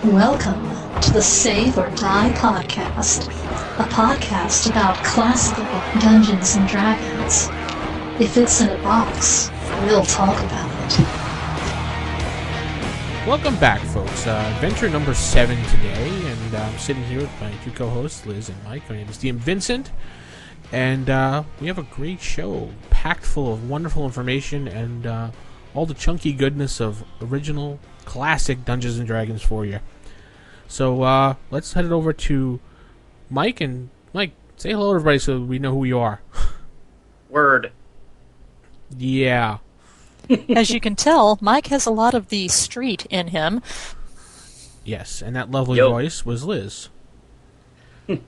Welcome to the Save or Die podcast, a podcast about classical Dungeons and Dragons. If it's in a box, we'll talk about it. Welcome back, folks. Adventure number 7 today, and I'm sitting here with my two co-hosts, Liz and Mike. My name is DM Vincent, and we have a great show, packed full of wonderful information and all the chunky goodness of original, classic Dungeons and Dragons for you. So let's head it over to Mike, and Mike, say hello to everybody so we know who you are. Word. Yeah. As you can tell, Mike has a lot of the street in him. Yes, and that lovely voice was Liz. And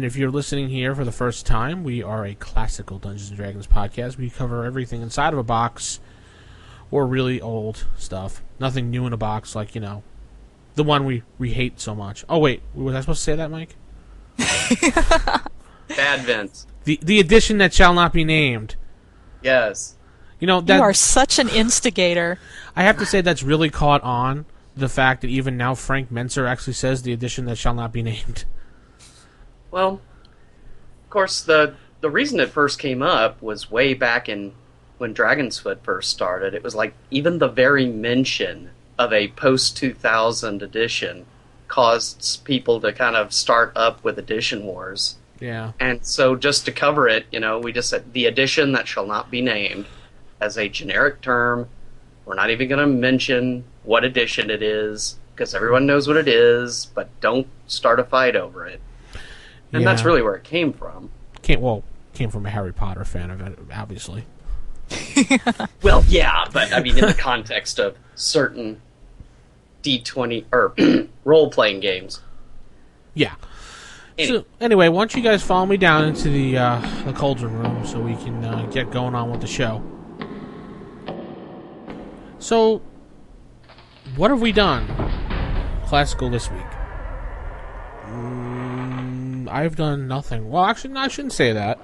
if you're listening here for the first time, we are a classical Dungeons & Dragons podcast. We cover everything inside of a box or really old stuff. Nothing new in a box like, the one we hate so much. Oh, wait, was I supposed to say that, Mike? Bad Vince. The edition that shall not be named. Yes. You are such an instigator. I have to say that's really caught on, the fact that even now Frank Menser actually says the edition that shall not be named. Well, of course, the reason it first came up was way back in when Dragon's Foot first started. It was like even the very mention of a post-2000 edition caused people to kind of start up with edition wars. Yeah. And so just to cover it, we just said the edition that shall not be named as a generic term. We're not even going to mention what edition it is because everyone knows what it is, but don't start a fight over it. And that's really where it came from. Came from a Harry Potter fan of it, obviously. Well, yeah, but I mean in the context of certain D20 or role-playing games. Yeah. So anyway, why don't you guys follow me down into the cauldron room so we can get going on with the show. So, what have we done classical this week? I've done nothing. Well, actually, no, I shouldn't say that.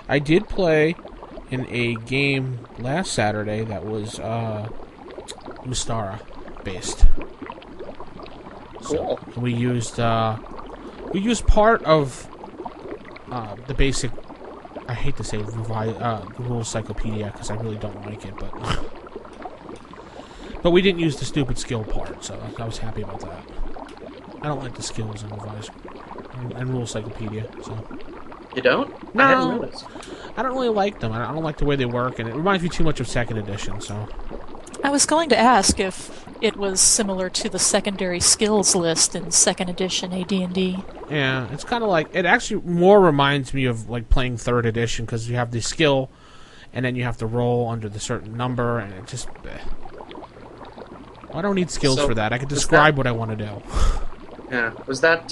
I did play in a game last Saturday that was Mystara based. Cool. So we used part of the basic. I hate to say rules cyclopedia because I really don't like it, but we didn't use the stupid skill part, so I was happy about that. I don't like the skills in revised and rule cyclopedia. So you don't? No, I hadn't noticed. I don't really like them. I don't like the way they work, and it reminds me too much of second edition. So I was going to ask if it was similar to the secondary skills list in second edition AD&D. Yeah, it's kind of like it. Actually, more reminds me of like playing third edition because you have the skill, and then you have to roll under the certain number, and it just. I don't need skills for that. I can describe what I want to do. Yeah. Was that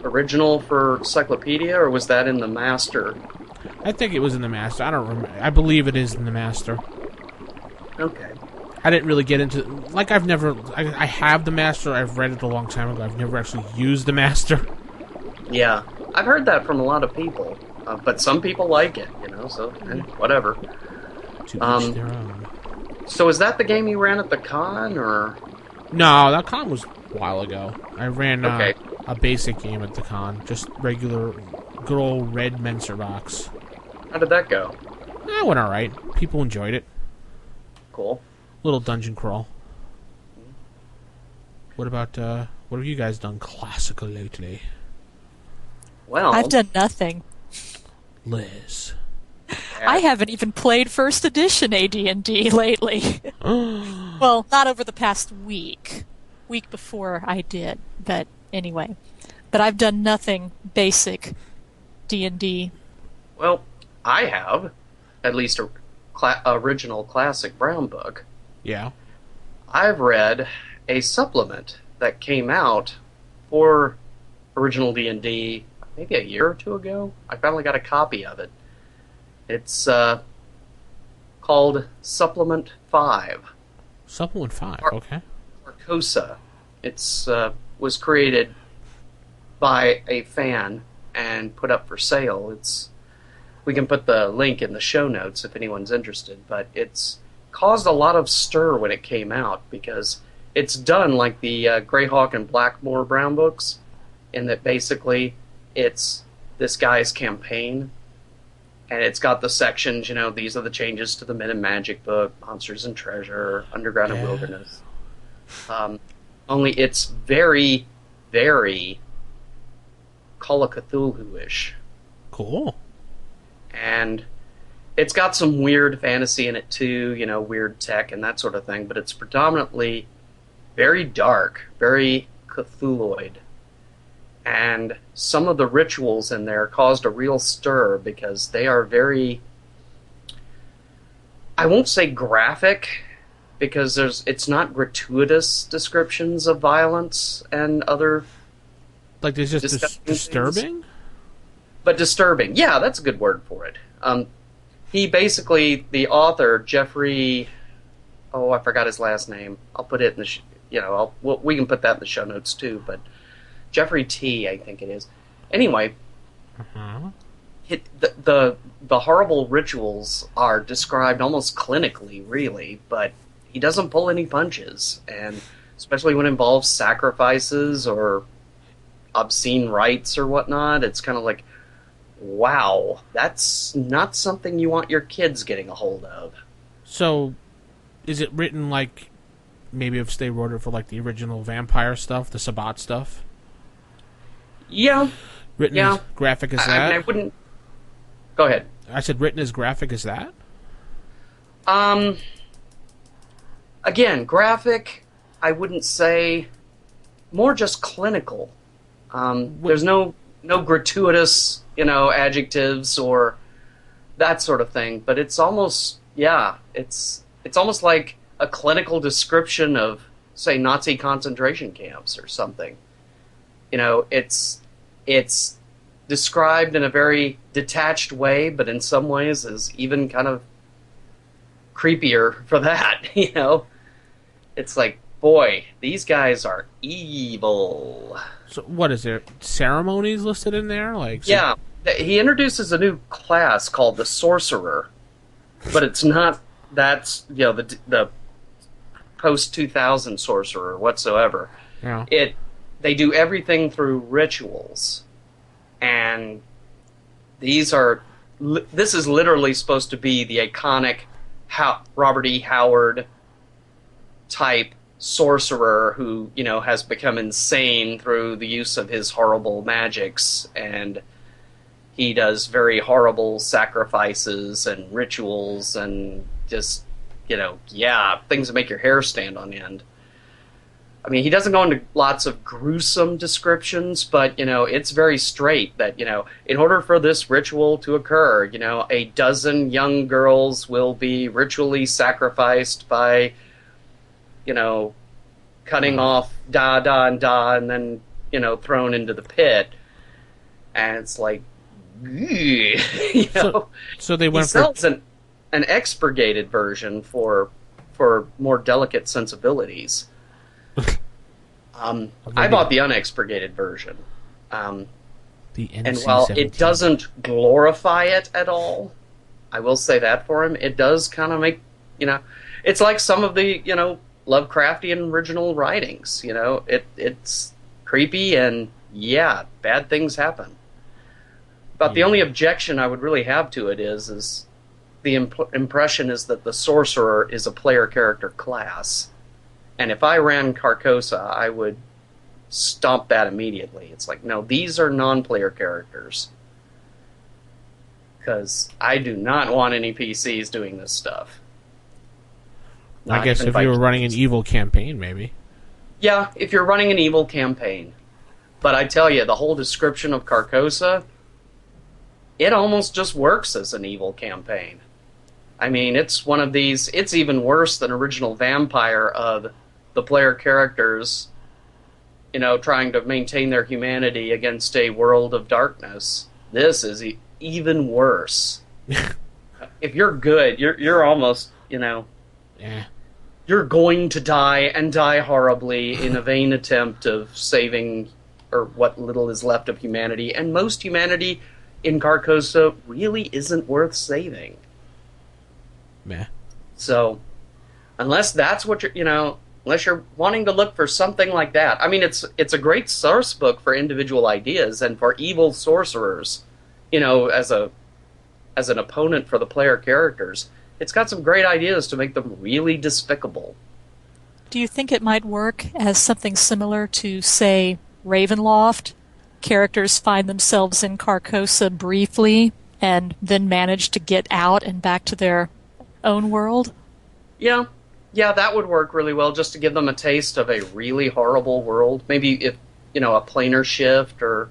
original for Cyclopedia, or was that in the Master? I think it was in the Master. I don't remember. I believe it is in the Master. Okay. I didn't really get into... Like, I've never... I have the Master. I've read it a long time ago. I've never actually used the Master. Yeah. I've heard that from a lot of people. But some people like it, so whatever. To each their own. So is that the game you ran at the con, or...? No, that con was a while ago. I ran a basic game at the con. Just regular, good old red Menser box. How did that go? It went alright. People enjoyed it. Cool. Little dungeon crawl. What about, what have you guys done classical lately? Well... I've done nothing. Liz. I haven't even played first edition AD&D lately. Well, not over the past week. Week before I did, but anyway. But I've done nothing basic D&D. Well, I have. At least a original classic brown book. Yeah. I've read a supplement that came out for original D&D maybe a year or two ago. I finally got a copy of it. It's called Supplement 5. Supplement 5, okay. Arcosa. It's was created by a fan and put up for sale. We can put the link in the show notes if anyone's interested, but it's caused a lot of stir when it came out because it's done like the Greyhawk and Blackmore Brown books, in that basically it's this guy's campaign, and it's got the sections, these are the changes to the Myth and Magic book, Monsters and Treasure, Underground and Wilderness. Only it's very, very Call of Cthulhu-ish. Cool. And it's got some weird fantasy in it too, weird tech and that sort of thing, but it's predominantly very dark, very Cthulhuoid. And some of the rituals in there caused a real stir because they are very, I won't say graphic, because it's not gratuitous descriptions of violence and other... Like there's just disturbing? Things. But disturbing. Yeah, that's a good word for it. He basically, the author, Jeffrey... Oh, I forgot his last name. I'll put it in the... we can put that in the show notes too, but... Jeffrey T, I think it is. Anyway, the horrible rituals are described almost clinically, really, but he doesn't pull any punches, and especially when it involves sacrifices or obscene rites or whatnot, it's kind of like, wow, that's not something you want your kids getting a hold of. So, is it written like, maybe if they wrote it for like the original vampire stuff, the Sabbat stuff? Yeah. Written as graphic as that? I wouldn't... Go ahead. I said written as graphic as that? Again, graphic, I wouldn't say... More just clinical. There's no gratuitous, adjectives or that sort of thing, but it's almost... Yeah, it's almost like a clinical description of, say, Nazi concentration camps or something. It's described in a very detached way, but in some ways is even kind of creepier for that, It's like, boy, these guys are evil. So what is there? Ceremonies listed in there? Yeah, he introduces a new class called the Sorcerer, but it's not, that's, the post-2000 Sorcerer whatsoever. Yeah. They do everything through rituals, and this is literally supposed to be the iconic Robert E. Howard type sorcerer who, has become insane through the use of his horrible magics, and he does very horrible sacrifices and rituals and just, things that make your hair stand on end. I mean, he doesn't go into lots of gruesome descriptions, but, it's very straight that, in order for this ritual to occur, a dozen young girls will be ritually sacrificed by, cutting off and then, thrown into the pit. And it's like, So they went he sells an expurgated version for more delicate sensibilities. I bought the unexpurgated version. And while it doesn't glorify it at all, I will say that for him, it does kind of make, it's like some of the, Lovecraftian original writings, it's creepy and, bad things happen. But the only objection I would really have to it is the impression is that the sorcerer is a player character class. And if I ran Carcosa, I would stomp that immediately. It's like, no, these are non-player characters. Because I do not want any PCs doing this stuff. I guess if you were running an evil campaign, maybe. Yeah, if you're running an evil campaign. But I tell you, the whole description of Carcosa, it almost just works as an evil campaign. I mean, it's one of these, it's even worse than original Vampire of the player characters, trying to maintain their humanity against a world of darkness. This is even worse. If you're good, you're almost, you're going to die and die horribly in a vain attempt of saving or what little is left of humanity. And most humanity in Carcosa really isn't worth saving. Meh. So, unless that's what you're, unless you're wanting to look for something like that. I mean, it's a great source book for individual ideas and for evil sorcerers, as an opponent for the player characters. It's got some great ideas to make them really despicable. Do you think it might work as something similar to, say, Ravenloft? Characters find themselves in Carcosa briefly and then manage to get out and back to their own world? Yeah, that would work really well, just to give them a taste of a really horrible world. Maybe if, a planar shift or,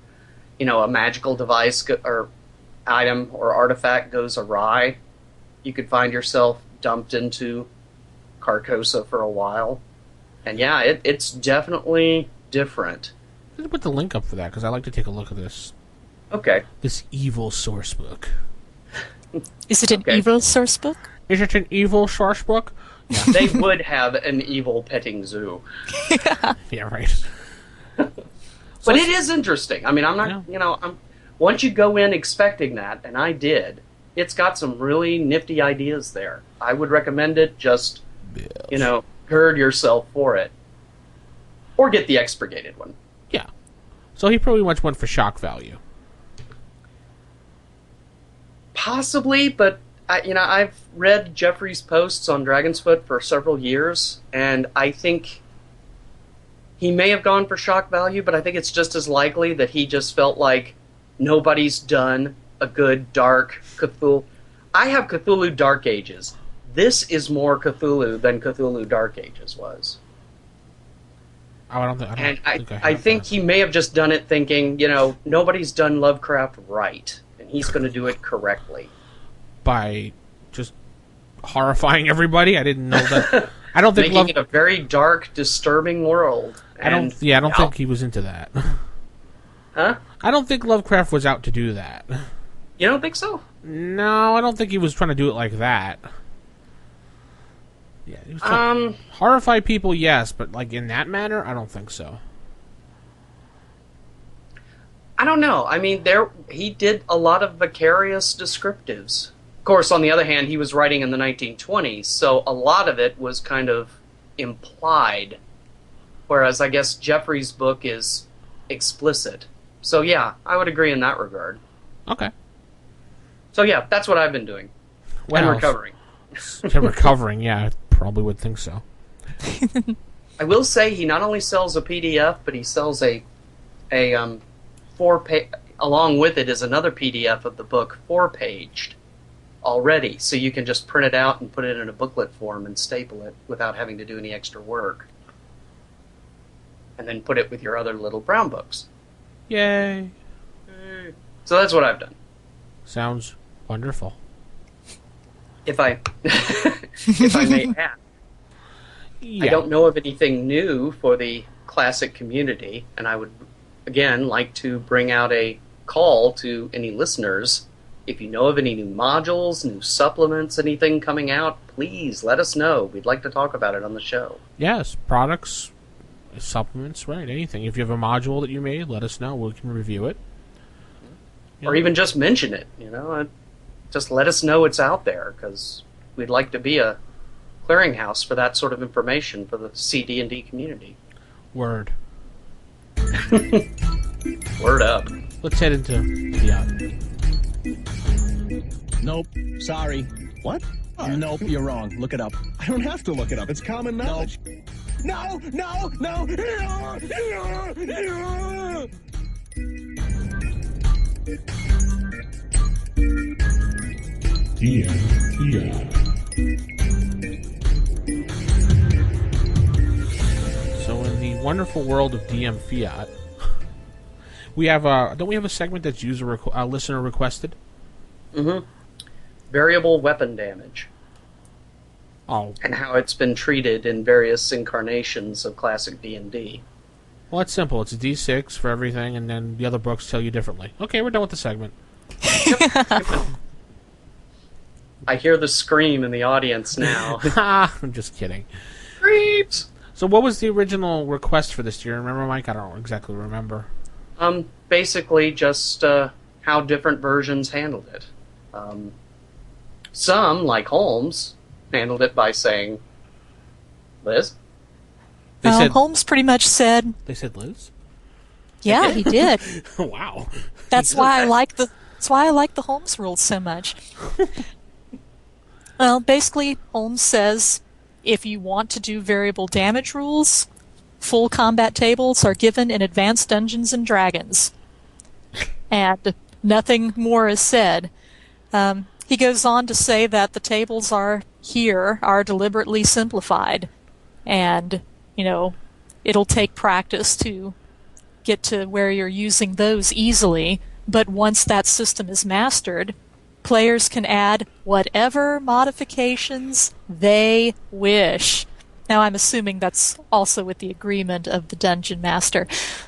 a magical device or item or artifact goes awry, you could find yourself dumped into Carcosa for a while. And yeah, it's definitely different. I'm going to put the link up for that, because I'd like to take a look at this. Okay. This evil source book. Is it an evil source book? Is it an evil source book? Yeah. They would have an evil petting zoo. Yeah, right. But it is interesting. I mean, I'm not, once you go in expecting that, and I did, it's got some really nifty ideas there. I would recommend it. Just, gird yourself for it. Or get the expurgated one. Yeah. So he pretty much went for shock value. Possibly, but I've read Jeffrey's posts on Dragon's Foot for several years, and I think he may have gone for shock value, but I think it's just as likely that he just felt like nobody's done a good dark Cthulhu. I have Cthulhu Dark Ages. This is more Cthulhu than Cthulhu Dark Ages was. Oh, I think he may have just done it thinking, nobody's done Lovecraft right, and he's going to do it correctly. By just horrifying everybody? I didn't know that. I don't think making it a very dark, disturbing world. I don't think he was into that. Huh? I don't think Lovecraft was out to do that. You don't think so? No, I don't think he was trying to do it like that. Yeah, he was horrify people, yes, but like in that manner, I don't think so. I don't know. I mean, he did a lot of vicarious descriptives. Of course, on the other hand, he was writing in the 1920s, so a lot of it was kind of implied, whereas I guess Jeffrey's book is explicit. So yeah, I would agree in that regard. Okay. So yeah, that's what I've been doing. Well, and recovering. Recovering, yeah, I probably would think so. I will say he not only sells a PDF, but he sells a 4-page. Along with it is another PDF of the book, 4-paged already, so you can just print it out and put it in a booklet form and staple it without having to do any extra work. And then put it with your other little brown books. Yay! So that's what I've done. Sounds wonderful. If I may add. Yeah. I don't know of anything new for the classic community, and I would, again, like to bring out a call to any listeners. If you know of any new modules, new supplements, anything coming out, please let us know. We'd like to talk about it on the show. Yes, products, supplements, right, anything. If you have a module that you made, let us know. We can review it. Or even just mention it, Just let us know it's out there, because we'd like to be a clearinghouse for that sort of information for the CD&D community. Word. Word up. Let's head into the Nope. Sorry. What? Nope, you're wrong. Look it up. I don't have to look it up. It's common knowledge. No! So in the wonderful world of DM Fiat, we have don't we have a segment that's listener requested? Mm-hmm. Variable weapon damage. Oh. And how it's been treated in various incarnations of classic D&D. Well, it's simple. It's a D6 for everything, and then the other books tell you differently. Okay, we're done with the segment. I hear the scream in the audience now. I'm just kidding. Creeps! So what was the original request for this? Do you remember, Mike? I don't exactly remember. Basically just how different versions handled it. Some, like Holmes, handled it by saying, Liz? They said Holmes pretty much said, they said Liz. yeah, he did. Wow. That's why I like the Holmes rules so much. Well, basically, Holmes says if you want to do variable damage rules, full combat tables are given in Advanced Dungeons and Dragons. And nothing more is said. He goes on to say that the tables are deliberately simplified. And, it'll take practice to get to where you're using those easily. But once that system is mastered, players can add whatever modifications they wish. Now, I'm assuming that's also with the agreement of the dungeon master.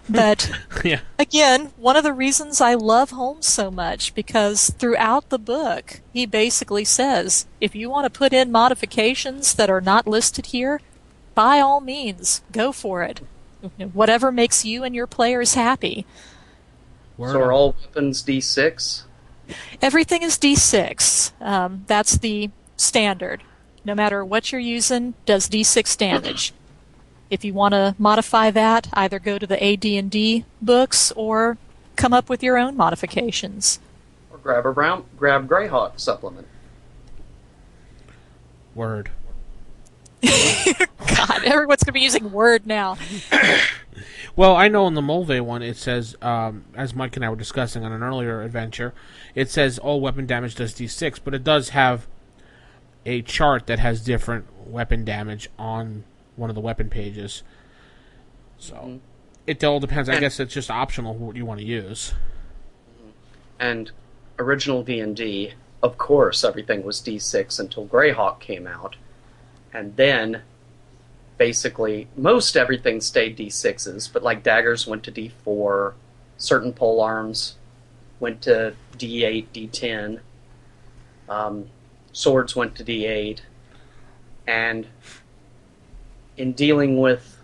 But, Yeah. again, one of the reasons I love Holmes so much, because throughout the book, he basically says, if you want to put in modifications that are not listed here, by all means, go for it. Whatever makes you and your players happy. Word So are on. all weapons D6? Everything is D6. That's the standard. No matter what you're using, does D6 damage. If you want to modify that, either go to the AD&D books or come up with your own modifications. Or grab Greyhawk supplement. Word. God, everyone's going to be using Word now. Well, I know in the Mulvey one it says, as Mike and I were discussing on an earlier adventure, it says all weapon damage does D6, but it does have a chart that has different weapon damage on one of the weapon pages. So it all depends. I guess it's just optional what you want to use. And original D&D, of course, everything was D6 until Greyhawk came out. And then, basically, most everything stayed D6s, but like daggers went to D4, certain pole arms went to D8, D10, swords went to D8, and in dealing with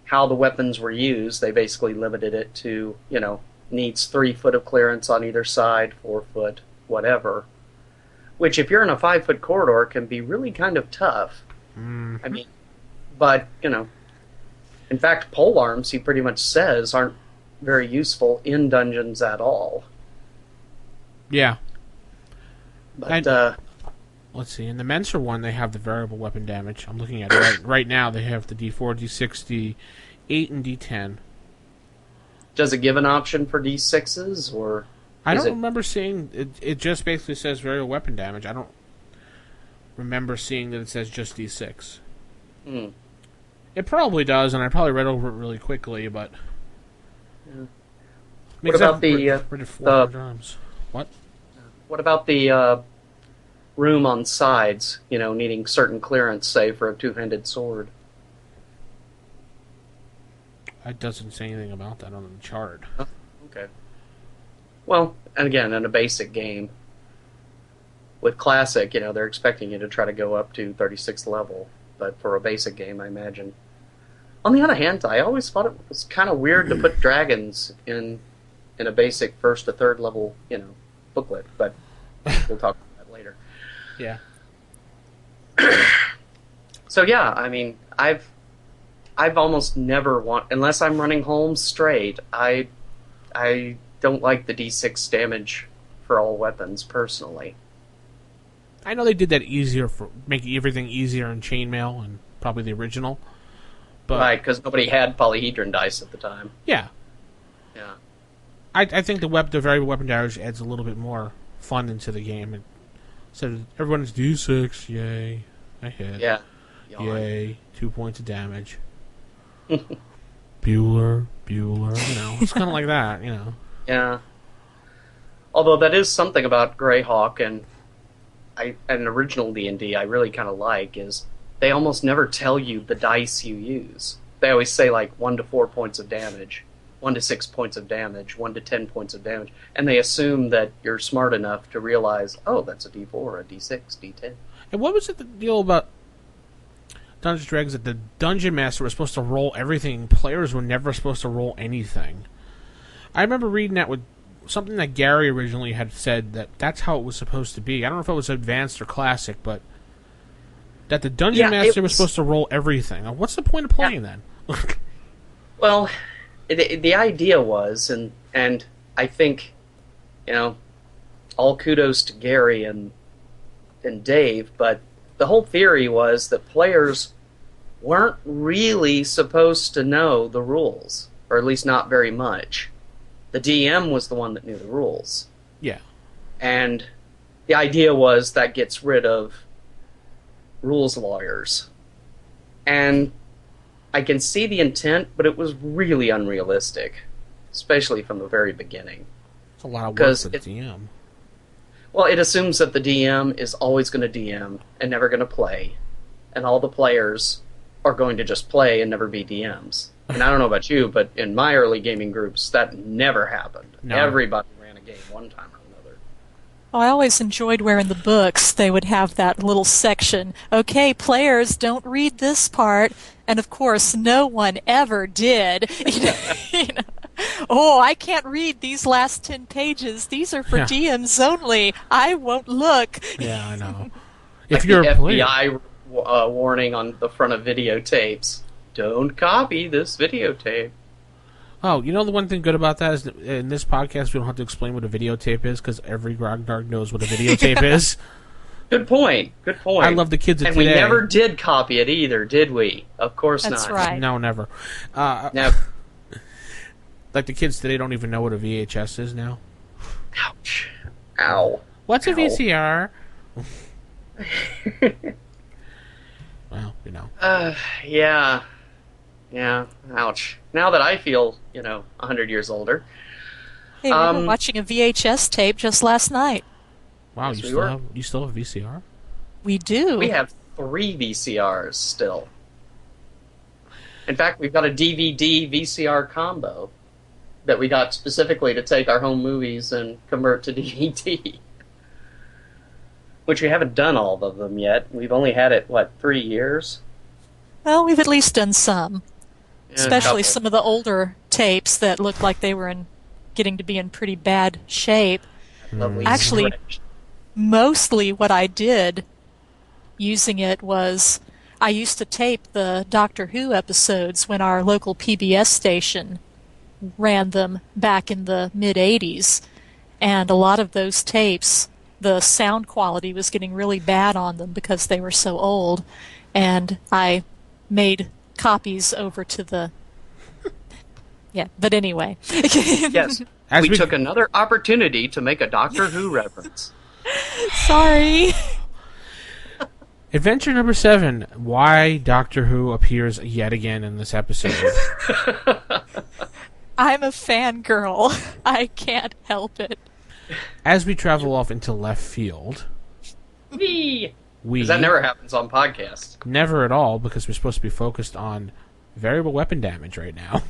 how the weapons were used, they basically limited it to, needs 3 foot of clearance on either side, 4 foot, whatever. Which, if you're in a 5 foot corridor, can be really kind of tough. I mean, but, in fact, pole arms, he pretty much says, aren't very useful in dungeons at all. Yeah. But, Let's see. In the Menser one, they have the variable weapon damage. I'm looking at it right now. They have the D4, D6, D8, and D10. does it give an option for D6s, or... I don't remember seeing... It just basically says variable weapon damage. I don't remember seeing that it says just D6. Hmm. It probably does, and I probably read over it really quickly, but... Yeah. Makes What about Read it 400 times. What? What about the room on sides, needing certain clearance, say, for a two-handed sword? It doesn't say anything about that on the chart. Oh, okay. Well, and again, in a basic game, with Classic, they're expecting you to try to go up to 36th level, but for a basic game, I imagine. On the other hand, I always thought it was kind of weird to put dragons in a basic first to third level, booklet, but we'll talk about that later. Yeah. So yeah, I mean, I've almost never unless I'm running Holmes straight, I don't like the D6 damage for all weapons personally. I know they did that easier for making everything easier in chainmail and probably the original. But Right, because nobody had polyhedron dice at the time. yeah, Yeah. I think the variable weapon damage adds a little bit more fun into the game. So everyone's D6, yay, I hit. Yeah. Yawn. Yay, 2 points of damage. Bueller, it's kind of like that, Yeah. Although that is something about Greyhawk and an original D&D I really kind of like is they almost never tell you the dice you use. They always say like 1 to 4 points of damage, 1 to 6 points of damage, 1 to 10 points of damage, and they assume that you're smart enough to realize, oh, that's a D4, a D6, D10. And what was it the deal about Dungeons & Dragons that the Dungeon Master was supposed to roll everything, players were never supposed to roll anything? I remember reading that with something that Gary originally had said that's how it was supposed to be. I don't know if it was advanced or classic, but That the Dungeon Master was supposed to roll everything. Now, what's the point of playing then? Well, the idea was, and I think, all kudos to Gary and Dave, but the whole theory was that players weren't really supposed to know the rules, or at least not very much. The DM was the one that knew the rules. Yeah. And the idea was that gets rid of rules lawyers. And I can see the intent, but it was really unrealistic, especially from the very beginning. It's a lot of work for the DM. Well, it assumes that the DM is always going to DM and never going to play, and all the players are going to just play and never be DMs. And I don't know about you, but in my early gaming groups, that never happened. No. Everybody ran a game one time or another. Oh, I always enjoyed where in the books they would have that little section. Okay, players, don't read this part. And of course, no one ever did. Oh, I can't read these last 10 pages. These are for DMs only. I won't look. Yeah, I know. If you're a player. FBI warning on the front of videotapes. Don't copy this videotape. Oh, you know the one thing good about that is that in this podcast we don't have to explain what a videotape is because every grognard knows what a videotape is. Good point. Good point. I love the kids of and today. And we never did copy it either, did we? Of course That's not. right. No, never. Never. Like the kids today don't even know what a VHS is now. Ouch. Ow. What's a VCR? Well, Yeah. Yeah. Ouch. Now that I feel, 100 years older. Hey, we were watching a VHS tape just last night. Wow, Yes, you still have a VCR? We do. We have 3 VCRs still. In fact, we've got a DVD VCR combo that we got specifically to take our home movies and convert to DVD. Which we haven't done all of them yet. We've only had it, 3 years? Well, we've at least done some. Yeah, Especially some of the older tapes that looked like they were getting to be in pretty bad shape. Lovely Actually, stretch. mostly what I did using it was I used to tape the Doctor Who episodes when our local PBS station ran them back in the mid-'80s. And a lot of those tapes, the sound quality was getting really bad on them because they were so old. And I made copies over to the... Yeah, but anyway. Yes, we took another opportunity to make a Doctor Who reference. Sorry. Adventure number 7, why Doctor Who appears yet again in this episode. I'm a fangirl. I can't help it. As we travel off into left field... Because that never happens on podcasts. Never at all, because we're supposed to be focused on variable weapon damage right now.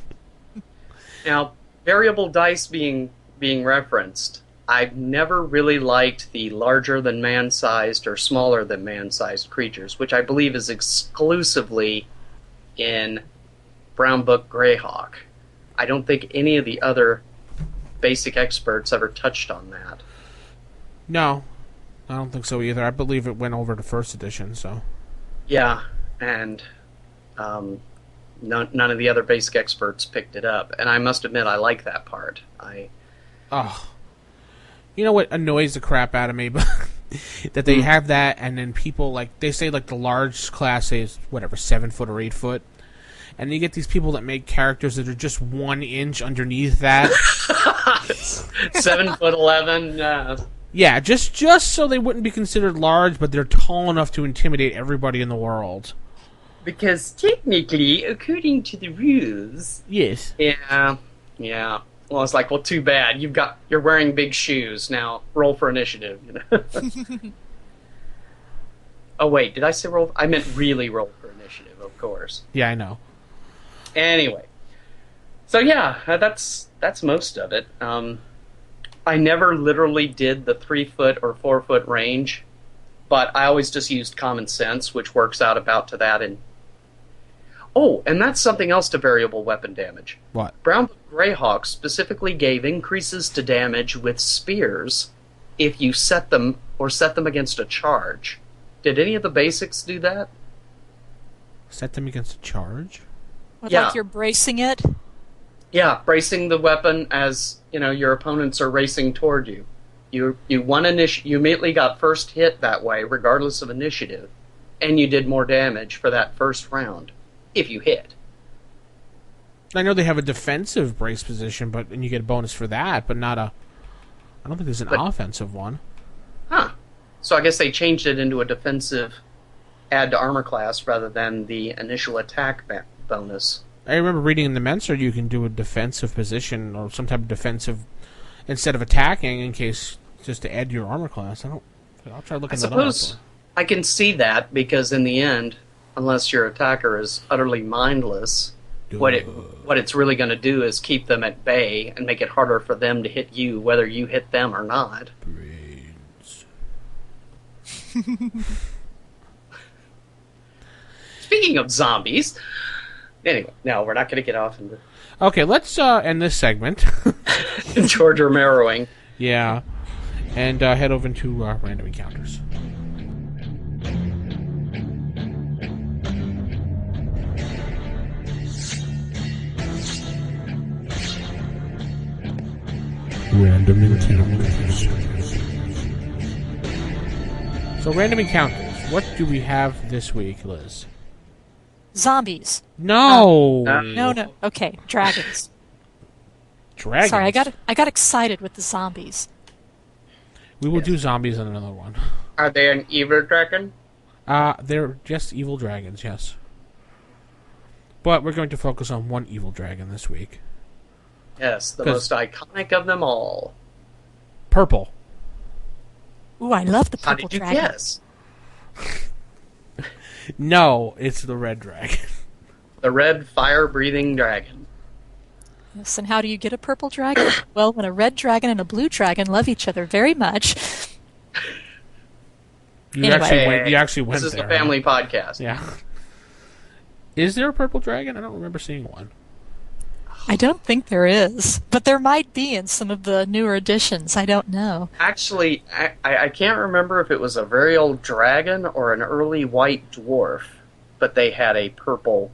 Now, variable dice being referenced, I've never really liked the larger than man-sized or smaller than man-sized creatures, which I believe is exclusively in Brown Book Greyhawk. I don't think any of the other basic experts ever touched on that. No, I don't think so either. I believe it went over to first edition, so... Yeah, and none of the other basic experts picked it up. And I must admit, I like that part. You know what annoys the crap out of me? That they have that, and then people, they say, the large class is, 7 foot or 8 foot. And you get these people that make characters that are just 1 inch underneath that. 7'11". Yeah, just so they wouldn't be considered large, but they're tall enough to intimidate everybody in the world. Because technically, according to the rules... Yes. Yeah. Well, it's too bad. You're wearing big shoes. Now, roll for initiative. Oh, wait, did I say roll? I meant really roll for initiative, of course. Yeah, I know. Anyway. So, yeah, that's most of it. I never literally did the 3 foot or 4 foot range, but I always just used common sense, which works out about to that. Oh, and that's something else to variable weapon damage. What? Brown Book Greyhawk specifically gave increases to damage with spears if you set them against a charge. Did any of the basics do that? Set them against a charge? Yeah. Like you're bracing it? Yeah, bracing the weapon as your opponents are racing toward you. You immediately got first hit that way, regardless of initiative, and you did more damage for that first round if you hit. I know they have a defensive brace position, and you get a bonus for that, but not a. I don't think there's an offensive one. Huh. So I guess they changed it into a defensive add to armor class rather than the initial attack bonus. I remember reading in the Menser you can do a defensive position or some type of defensive instead of attacking in case just to add to your armor class. I'll try looking that up. I suppose I can see that because in the end, unless your attacker is utterly mindless, what it's really going to do is keep them at bay and make it harder for them to hit you, whether you hit them or not. Brains. Speaking of zombies, anyway, no, we're not going to get off into Okay, let's end this segment. George Romeroing. Yeah, and head over into random encounters. Random encounters. So, random encounters. What do we have this week, Liz? Zombies. No. No. Okay, dragons. Dragons. Sorry, I got excited with the zombies. We will do zombies on another one. Are they an evil dragon? They're just evil dragons, yes. But we're going to focus on one evil dragon this week. Yes, the most iconic of them all. Purple. Ooh, I love the How purple did you dragon. guess? No, it's the red dragon. The red fire-breathing dragon. Yes, and how do you get a purple dragon? Well, when a red dragon and a blue dragon love each other very much. You Anyway. actually went This is there, the family huh? podcast. Yeah. Is there a purple dragon? I don't remember seeing one. I don't think there is, but there might be in some of the newer editions. I don't know. Actually, I can't remember if it was a very old dragon or an early white dwarf, but they had a purple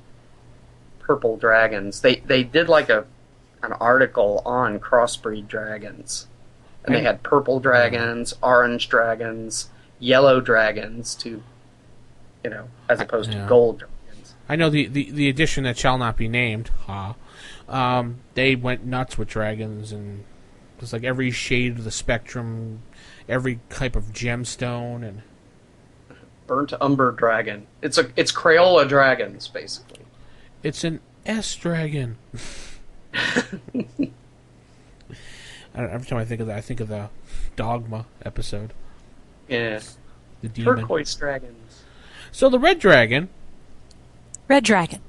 dragons. They did like an article on crossbreed dragons, and they had purple dragons, orange dragons, yellow dragons, as opposed to gold dragons. I know the edition that shall not be named. They went nuts with dragons, and it's like every shade of the spectrum, every type of gemstone, and Burnt umber dragon. It's Crayola dragons, basically. it's an S dragon. Every time I think of that, I think of the Dogma episode. Yeah. The demon. Turquoise dragons. So the red dragon Red dragon.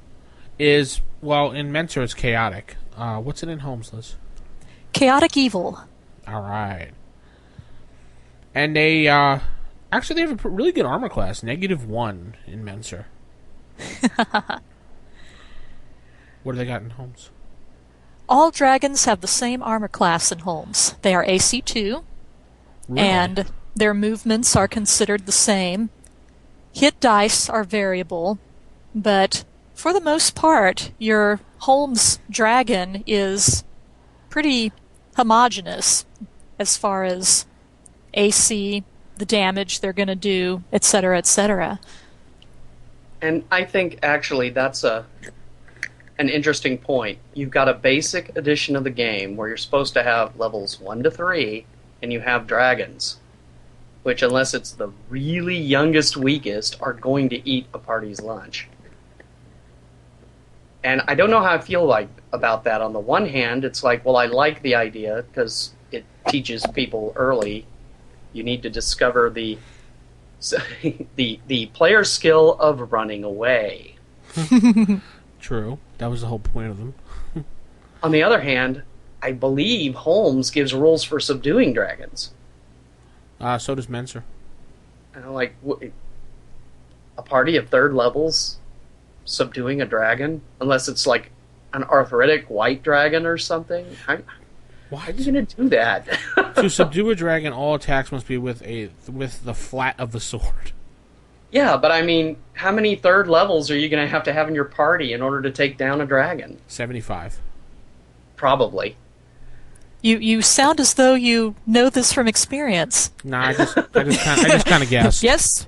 is, well, in Mentor it's chaotic. What's it in Holmes, Liz? Chaotic evil. All right. And they actually they have a really good armor class, -1 in Menser. What do they got in Holmes? All dragons have the same armor class in Holmes. They are AC2, Really? and their movements are considered the same. Hit dice are variable, but for the most part, your Holmes dragon is pretty homogeneous as far as AC, the damage they're going to do, etc., etc. And I think actually that's an interesting point. You've got a basic edition of the game where you're supposed to have levels 1 to 3, and you have dragons, which, unless it's the really youngest, weakest, are going to eat a party's lunch. And I don't know how I feel about that. On the one hand, it's like, well, I like the idea because it teaches people early. You need to discover the player skill of running away. True. That was the whole point of them. On the other hand, I believe Holmes gives rules for subduing dragons. So does Menser. A party of 3rd levels subduing a dragon, unless it's like an arthritic white dragon or something. Why are you going to do that? To subdue a dragon, all attacks must be with the flat of the sword. Yeah, but I mean, how many third levels are you going to have in your party in order to take down a dragon? 75. Probably. You sound as though you know this from experience. Nah, I just kind of guessed. Yes,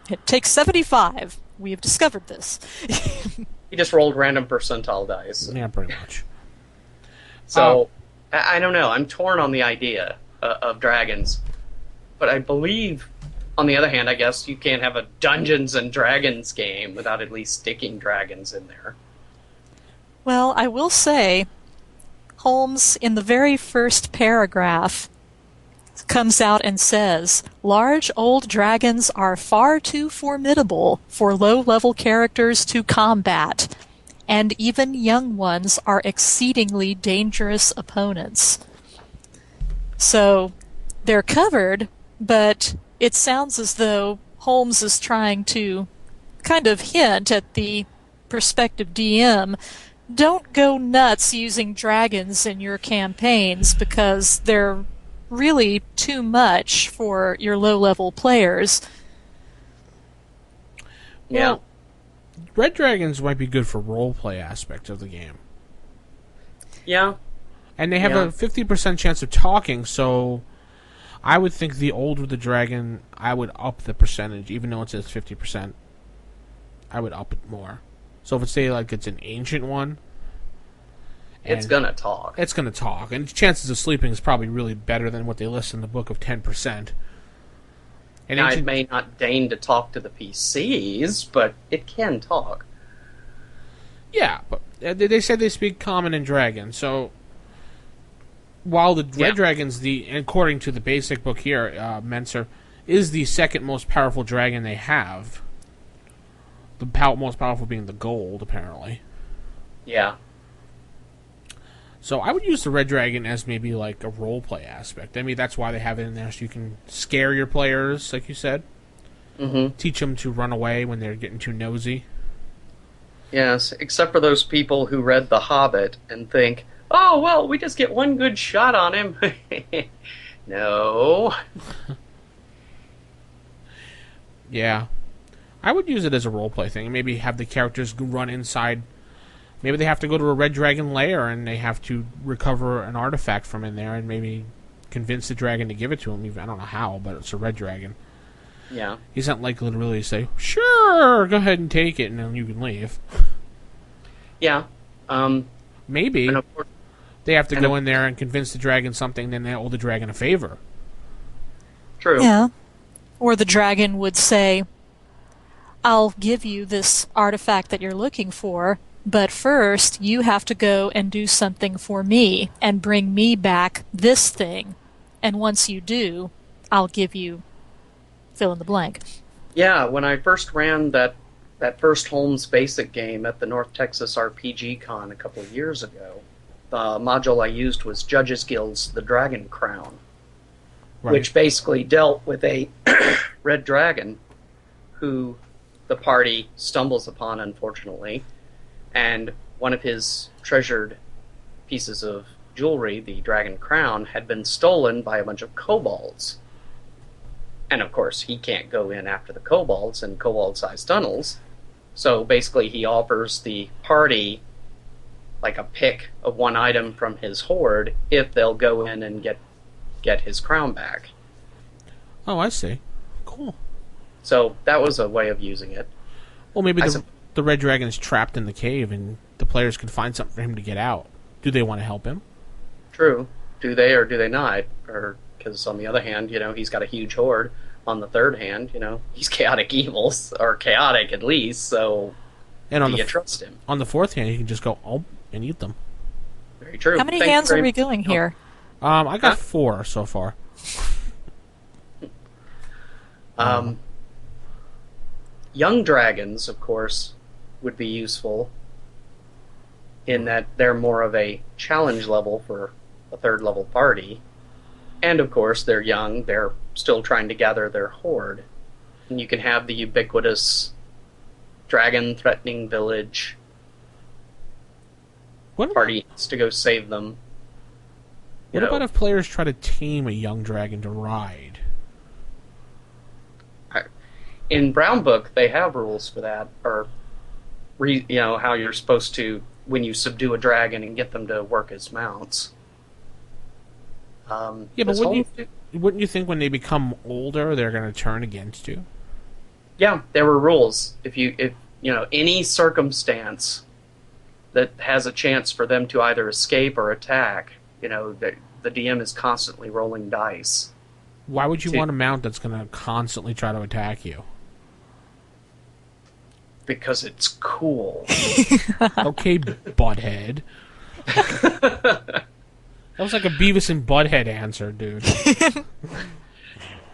it takes 75. We have discovered this. He just rolled random percentile dice. Yeah, pretty much. So, I don't know. I'm torn on the idea of dragons. But I believe, on the other hand, I guess you can't have a Dungeons and Dragons game without at least sticking dragons in there. Well, I will say, Holmes, in the very first paragraph, comes out and says, large old dragons are far too formidable for low-level characters to combat, and even young ones are exceedingly dangerous opponents. So, they're covered, but it sounds as though Holmes is trying to kind of hint at the prospective DM, don't go nuts using dragons in your campaigns because they're really too much for your low-level players. Yeah. Well, red dragons might be good for roleplay aspect of the game. Yeah. And they have a 50% chance of talking, so I would think the older the dragon, I would up the percentage, even though it says 50%. I would up it more. So if it's, say, like it's an ancient one, It's going to talk. It's going to talk. And chances of sleeping is probably really better than what they list in the book of 10%. And Now, it may not deign to talk to the PCs, but it can talk. Yeah, but they said they speak Common and Dragon, so while the Red Dragon's according to the basic book here, Menser, is the second most powerful dragon they have. The most powerful being the gold, apparently. Yeah. So I would use the Red Dragon as maybe like a roleplay aspect. I mean, that's why they have it in there, so you can scare your players, like you said. Mm-hmm. Teach them to run away when they're getting too nosy. Yes, except for those people who read The Hobbit and think, oh, well, we just get one good shot on him. No. Yeah. I would use it as a roleplay thing. Maybe have the characters run inside. Maybe they have to go to a red dragon lair and they have to recover an artifact from in there and maybe convince the dragon to give it to him. I don't know how, but it's a red dragon. Yeah. He's not likely to really say, sure, go ahead and take it, and then you can leave. Yeah. Maybe And of course, they have to go in there and convince the dragon something, then they owe the dragon a favor. true. Yeah. Or the dragon would say, I'll give you this artifact that you're looking for, but first you have to go and do something for me and bring me back this thing. And once you do, I'll give you fill in the blank. Yeah, when I first ran that first Holmes Basic game at the North Texas RPG Con a couple of years ago, the module I used was Judges Guild's The Dragon Crown, which basically dealt with a red dragon who the party stumbles upon, unfortunately, and one of his treasured pieces of jewelry, the dragon crown, had been stolen by a bunch of kobolds. And of course, he can't go in after the kobolds in kobold-sized tunnels, so basically he offers the party like a pick of one item from his hoard if they'll go in and get his crown back. Oh, I see. Cool. So that was a way of using it. Well, maybe the red dragon is trapped in the cave and the players can find something for him to get out. Do they want to help him? True. Do they or do they not? Or because on the other hand, he's got a huge hoard. On the third hand, he's chaotic evils, or chaotic at least, so do you trust him? On the fourth hand, you can just go, and eat them. Very true. How many hands are we going here? I got 4 so far. Young dragons, of course, would be useful in that they're more of a challenge level for a third level party. And of course, they're young, they're still trying to gather their hoard. And you can have the ubiquitous dragon threatening village. Party needs to go save them. What about if players try to tame a young dragon to ride? in Brown Book, they have rules for that, or how you're supposed to when you subdue a dragon and get them to work as mounts. Yeah, but wouldn't you think when they become older, they're going to turn against you? Yeah, there were rules. If any circumstance that has a chance for them to either escape or attack, the DM is constantly rolling dice. Why would you want a mount that's going to constantly try to attack you? Because it's cool. Okay, butthead. That was like a Beavis and Butthead answer, dude.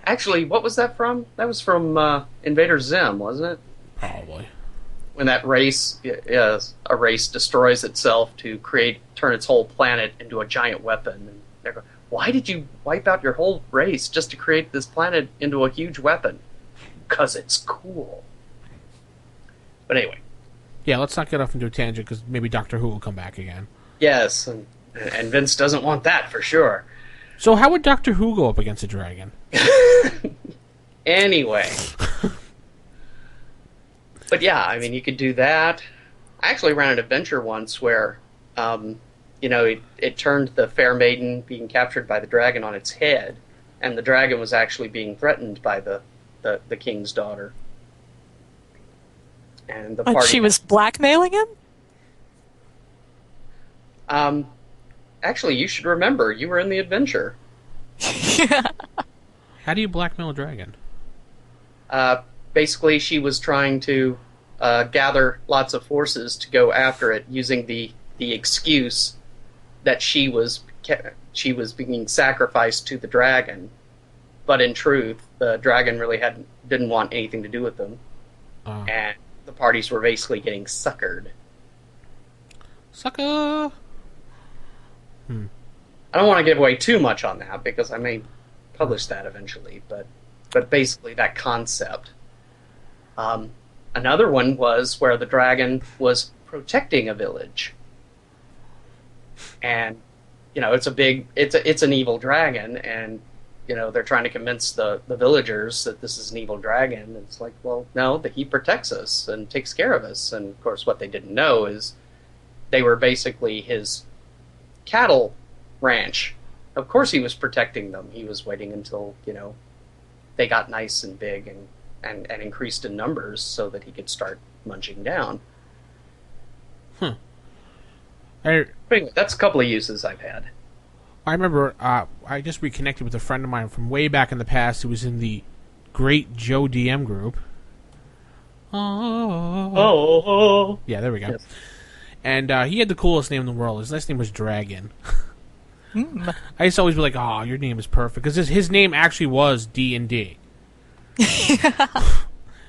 Actually, what was that from? That was from Invader Zim, wasn't it? Probably. When that race, a race destroys itself to turn its whole planet into a giant weapon. And they're going, why did you wipe out your whole race just to create this planet into a huge weapon? Because it's cool. But anyway. Yeah, let's not get off into a tangent, because maybe Doctor Who will come back again. Yes, and Vince doesn't want that for sure. So how would Doctor Who go up against a dragon? Anyway. But yeah, I mean, you could do that. I actually ran an adventure once where, it turned the fair maiden being captured by the dragon on its head, and the dragon was actually being threatened by the king's daughter. And the party. She was blackmailing him? Actually, you should remember, you were in the adventure. How do you blackmail a dragon? Basically, she was trying to gather lots of forces to go after it, using the excuse that she was being sacrificed to the dragon. But in truth, the dragon really didn't want anything to do with them, and the parties were basically getting suckered. Sucker. I don't want to give away too much on that because I may publish that eventually, but basically that concept. Another one was where the dragon was protecting a village, and it's an evil dragon, and they're trying to convince the villagers that this is an evil dragon. It's like, well, no, that he protects us and takes care of us. And of course, what they didn't know is they were basically his cattle ranch. Of course he was protecting them. He was waiting until, they got nice and big and increased in numbers so that he could start munching down. Anyway, that's a couple of uses I've had. I remember I just reconnected with a friend of mine from way back in the past who was in the Great Joe DM group. Oh. Yeah, there we go. Yes. And he had the coolest name in the world. His last name was Dragon. I used to always be like, "Oh, your name is perfect," because his name actually was D&D.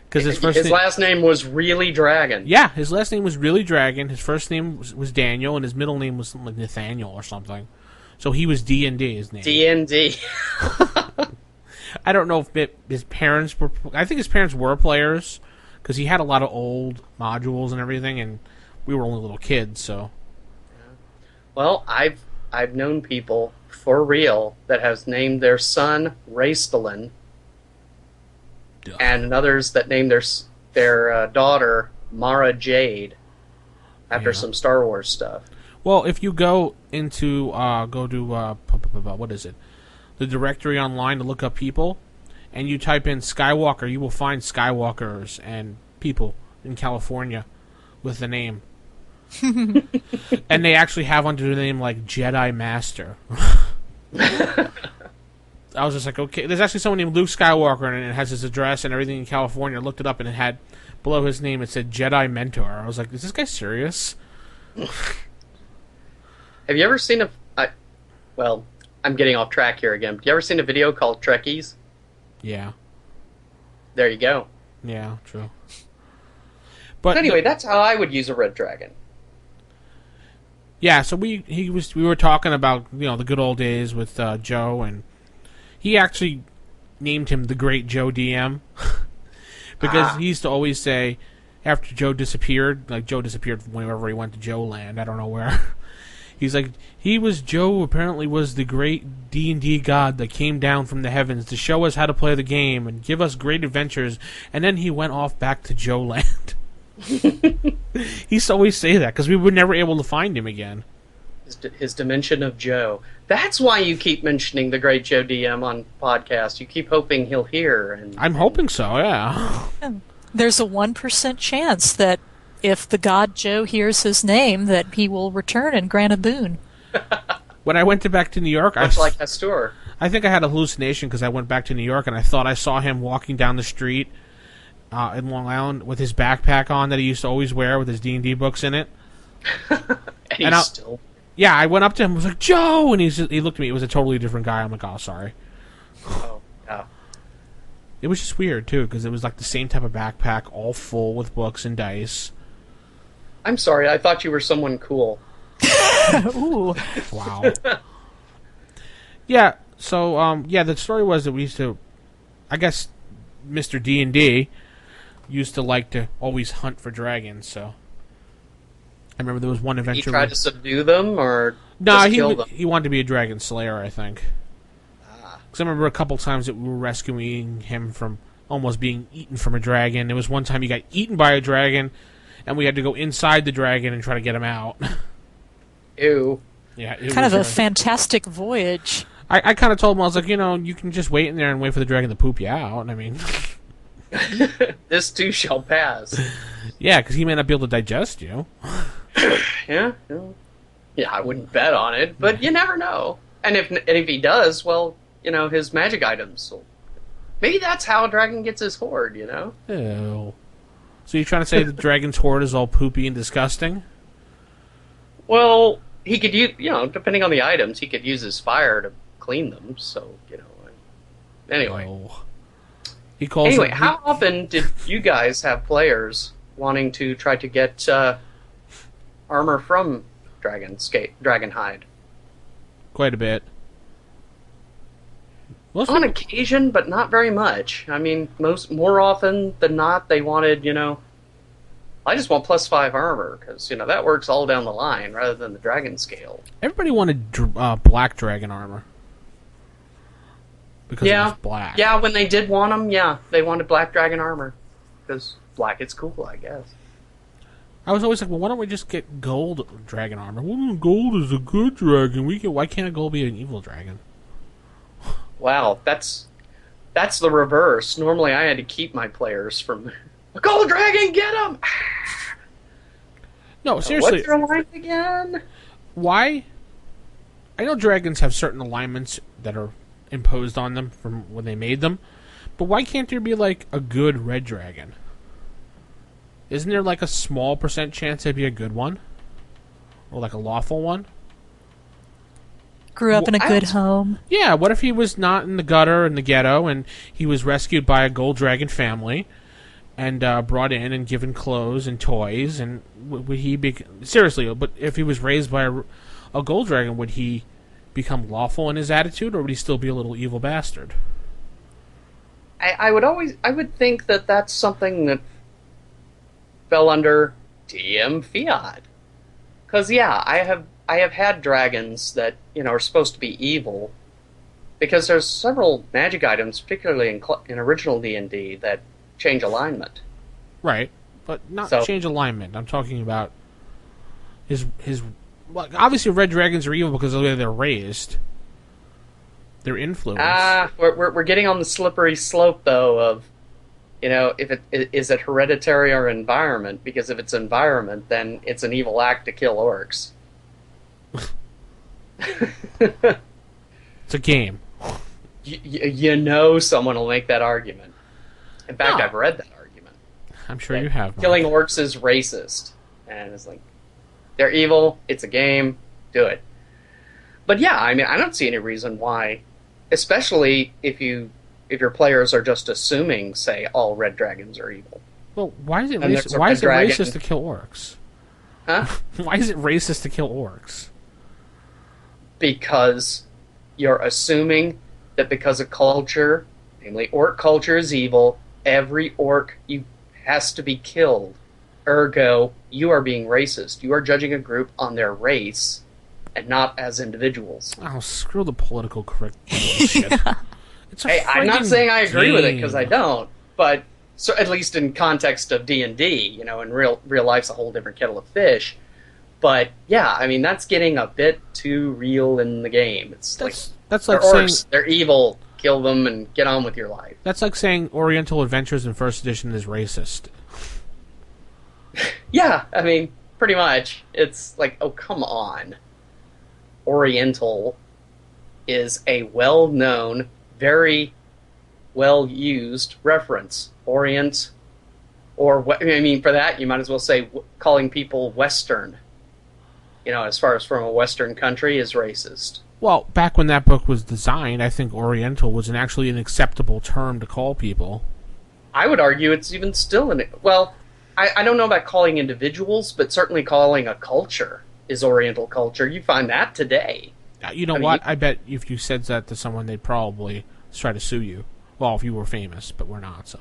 Because his last name was really Dragon. Yeah, his last name was really Dragon. His first name was Daniel, and his middle name was something like Nathaniel or something. So he was D&D, his name. D&D. I don't know if his parents were... I think his parents were players, because he had a lot of old modules and everything, and we were only little kids, so... Well, I've known people, for real, that has named their son Raistlin, and others that named their daughter Mara Jade, after some Star Wars stuff. Well, if you go into, what is it? The directory online to look up people, and you type in Skywalker, you will find Skywalkers and people in California with the name. And they actually have under the name, like, Jedi Master. I was just like, okay. There's actually someone named Luke Skywalker, and it has his address and everything in California. I looked it up, and it had, below his name, it said Jedi Mentor. I was like, is this guy serious? Have you ever seen well, I'm getting off track here again. Have you ever seen a video called Trekkies? Yeah. There you go. Yeah, true. But anyway, that's how I would use a red dragon. Yeah, so we were talking about, the good old days with Joe, and he actually named him the Great Joe DM. Because he used to always say, after Joe disappeared, like Joe disappeared whenever he went to Joe Land, I don't know where. He's like, Joe apparently was the Great D&D god that came down from the heavens to show us how to play the game and give us great adventures, and then he went off back to Joe Land. He used to always say that because we were never able to find him again. His dimension of Joe. That's why you keep mentioning the great Joe DM on podcast. You keep hoping he'll hear. And I'm hoping so, yeah. There's a 1% chance that if the god Joe hears his name, that he will return and grant a boon. When I went back to New York, much like Hastur. I think I had a hallucination because I went back to New York and I thought I saw him walking down the street in Long Island with his backpack on that he used to always wear with his D&D books in it. and he's still... Yeah, I went up to him and was like, Joe! And he looked at me. It was a totally different guy. I'm like, oh, sorry. Oh, yeah. It was just weird, too, because it was like the same type of backpack, all full with books and dice. I'm sorry, I thought you were someone cool. Ooh. Wow. Yeah, so, the story was that we used to... I guess Mr. D&D used to like to always hunt for dragons, so... I remember there was one adventure... He tried to subdue them, or kill them? He wanted to be a dragon slayer, I think. Because I remember a couple times that we were rescuing him from almost being eaten from a dragon. There was one time he got eaten by a dragon, and we had to go inside the dragon and try to get him out. Ew. Yeah, kind of a fantastic voyage. I kind of told him, I was like, you can just wait in there and wait for the dragon to poop you out. I mean... This too shall pass. Yeah, because he may not be able to digest you. Yeah, I wouldn't bet on it, but you never know. And if he does, well, his magic items. Maybe that's how a dragon gets his hoard. Ew. So you're trying to say the dragon's hoard is all poopy and disgusting? Well, he could use, depending on the items, he could use his fire to clean them. So, anyway. Oh. How often did you guys have players wanting to try to get armor from Dragonhide? Quite a bit. On occasion, but not very much. I mean, more often than not, they wanted, I just want +5 armor, because, that works all down the line, rather than the dragon scale. Everybody wanted black dragon armor. Because it was black. Yeah, when they did want them, they wanted black dragon armor. Because black is cool, I guess. I was always like, well, why don't we just get gold dragon armor? Well, gold is a good dragon. Why can't a gold be an evil dragon? Wow, that's the reverse. Normally I had to keep my players from... A gold dragon, get him! No, seriously. What's your line again? Why? I know dragons have certain alignments that are imposed on them from when they made them, but why can't there be, like, a good red dragon? Isn't there, like, a small % chance there'd be a good one? Or, like, a lawful one? Grew up in a good home. Yeah, what if he was not in the gutter in the ghetto and he was rescued by a gold dragon family and brought in and given clothes and toys, and would he be... Seriously, but if he was raised by a gold dragon, would he become lawful in his attitude, or would he still be a little evil bastard? I would think that that's something that fell under DM fiat. Because, I have had dragons that, are supposed to be evil, because there's several magic items, particularly in original D&D, that change alignment. Right, but not change alignment. I'm talking about his. Well, obviously, red dragons are evil because of the way they're raised. Their influence. We're getting on the slippery slope, though, of, if is it hereditary or environment? Because if it's environment, then it's an evil act to kill orcs. It's a game. Someone will make that argument. In fact, I've read that argument. I'm sure you have. Killing orcs is racist. And it's like, they're evil, it's a game, do it. But I don't see any reason why, especially if your players are just assuming, say, all red dragons are evil. Well, why is it racist to kill orcs? Huh? Why is it racist to kill orcs? Because you're assuming that because a culture, namely orc culture, is evil, every orc has to be killed. Ergo, you are being racist. You are judging a group on their race and not as individuals. Oh, screw the political correct shit. It's a Hey, I'm not friggin' saying I agree with it, because I game. don't, but so, at least in context of D&D, in real life's a whole different kettle of fish. But yeah, I mean, that's getting a bit too real in the game. It's That's they're like saying orcs, they're evil, kill them and get on with your life. that's like saying Oriental Adventures in First Edition is racist. Yeah, I mean, pretty much. It's like, oh, come on. Oriental is a well-known, very well-used reference. Orient, or I mean, for that, you might as well say calling people Western. As far as from a Western country, is racist. Well, back when that book was designed, I think Oriental was actually an acceptable term to call people. I would argue it's even still well, I don't know about calling individuals, but certainly calling a culture is Oriental culture. You find that today. You know I mean, what? I bet if you said that to someone, they'd probably try to sue you. Well, if you were famous, but we're not, so.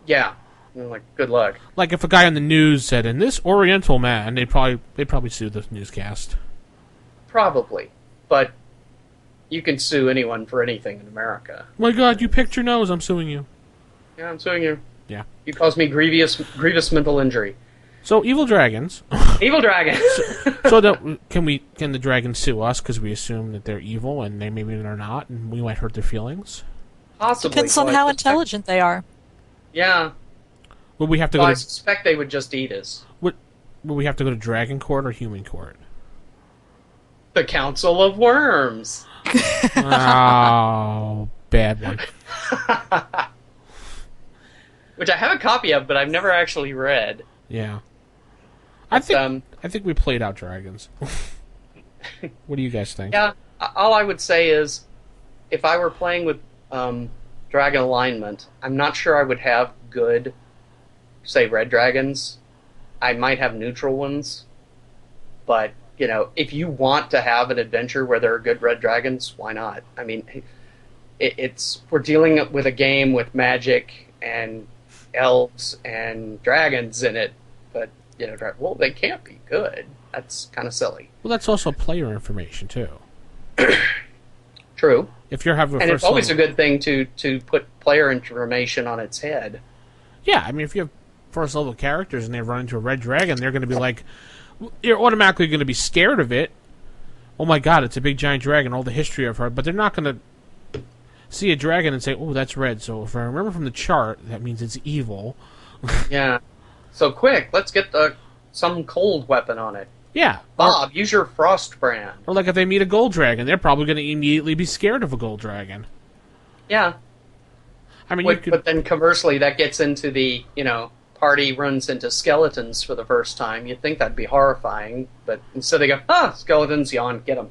Yeah. Like, good luck. Like if a guy on the news said, "And this Oriental man," they'd probably sue the newscast. Probably. But you can sue anyone for anything in America. My God, you picked your nose. I'm suing you. Yeah, I'm suing you. Yeah. You caused me grievous mental injury. So evil dragons. Evil dragon. So can the dragons sue us because we assume that they're evil and maybe they're not, and we might hurt their feelings? Possibly. Depends on Well, how I suspect- intelligent they are. Yeah. Would we have to Well, go I to suspect they would just eat us. would we have to go to dragon court or human court? The Council of Worms. Oh, bad one. Which I have a copy of, but I've never actually read. Yeah. I But, think we played out dragons. What do you guys think? Yeah, all I would say is, if I were playing with dragon alignment, I'm not sure I would have good, say, red dragons. I might have neutral ones. But, if you want to have an adventure where there are good red dragons, why not? I mean, we're dealing with a game with magic and elves and dragons in it, but, well, they can't be good. That's kind of silly. Well, that's also player information too. True. If you're having a And first it's always level, a good thing to put player information on its head. yeah, I mean, if you have first level characters and they run into a red dragon, they're going to be like, you're automatically going to be scared of it. Oh my God, it's a big giant dragon. All the history I've heard, but they're not going to see a dragon and say, "Oh, that's red." So if I remember from the chart, that means it's evil. Yeah. So quick, let's get some cold weapon on it. Yeah. Bob, use your frost brand. Or like if they meet a gold dragon, they're probably going to immediately be scared of a gold dragon. Yeah. I mean, But then conversely, that gets into the, party runs into skeletons for the first time. You'd think that'd be horrifying, but instead they go, skeletons, yawn, get them.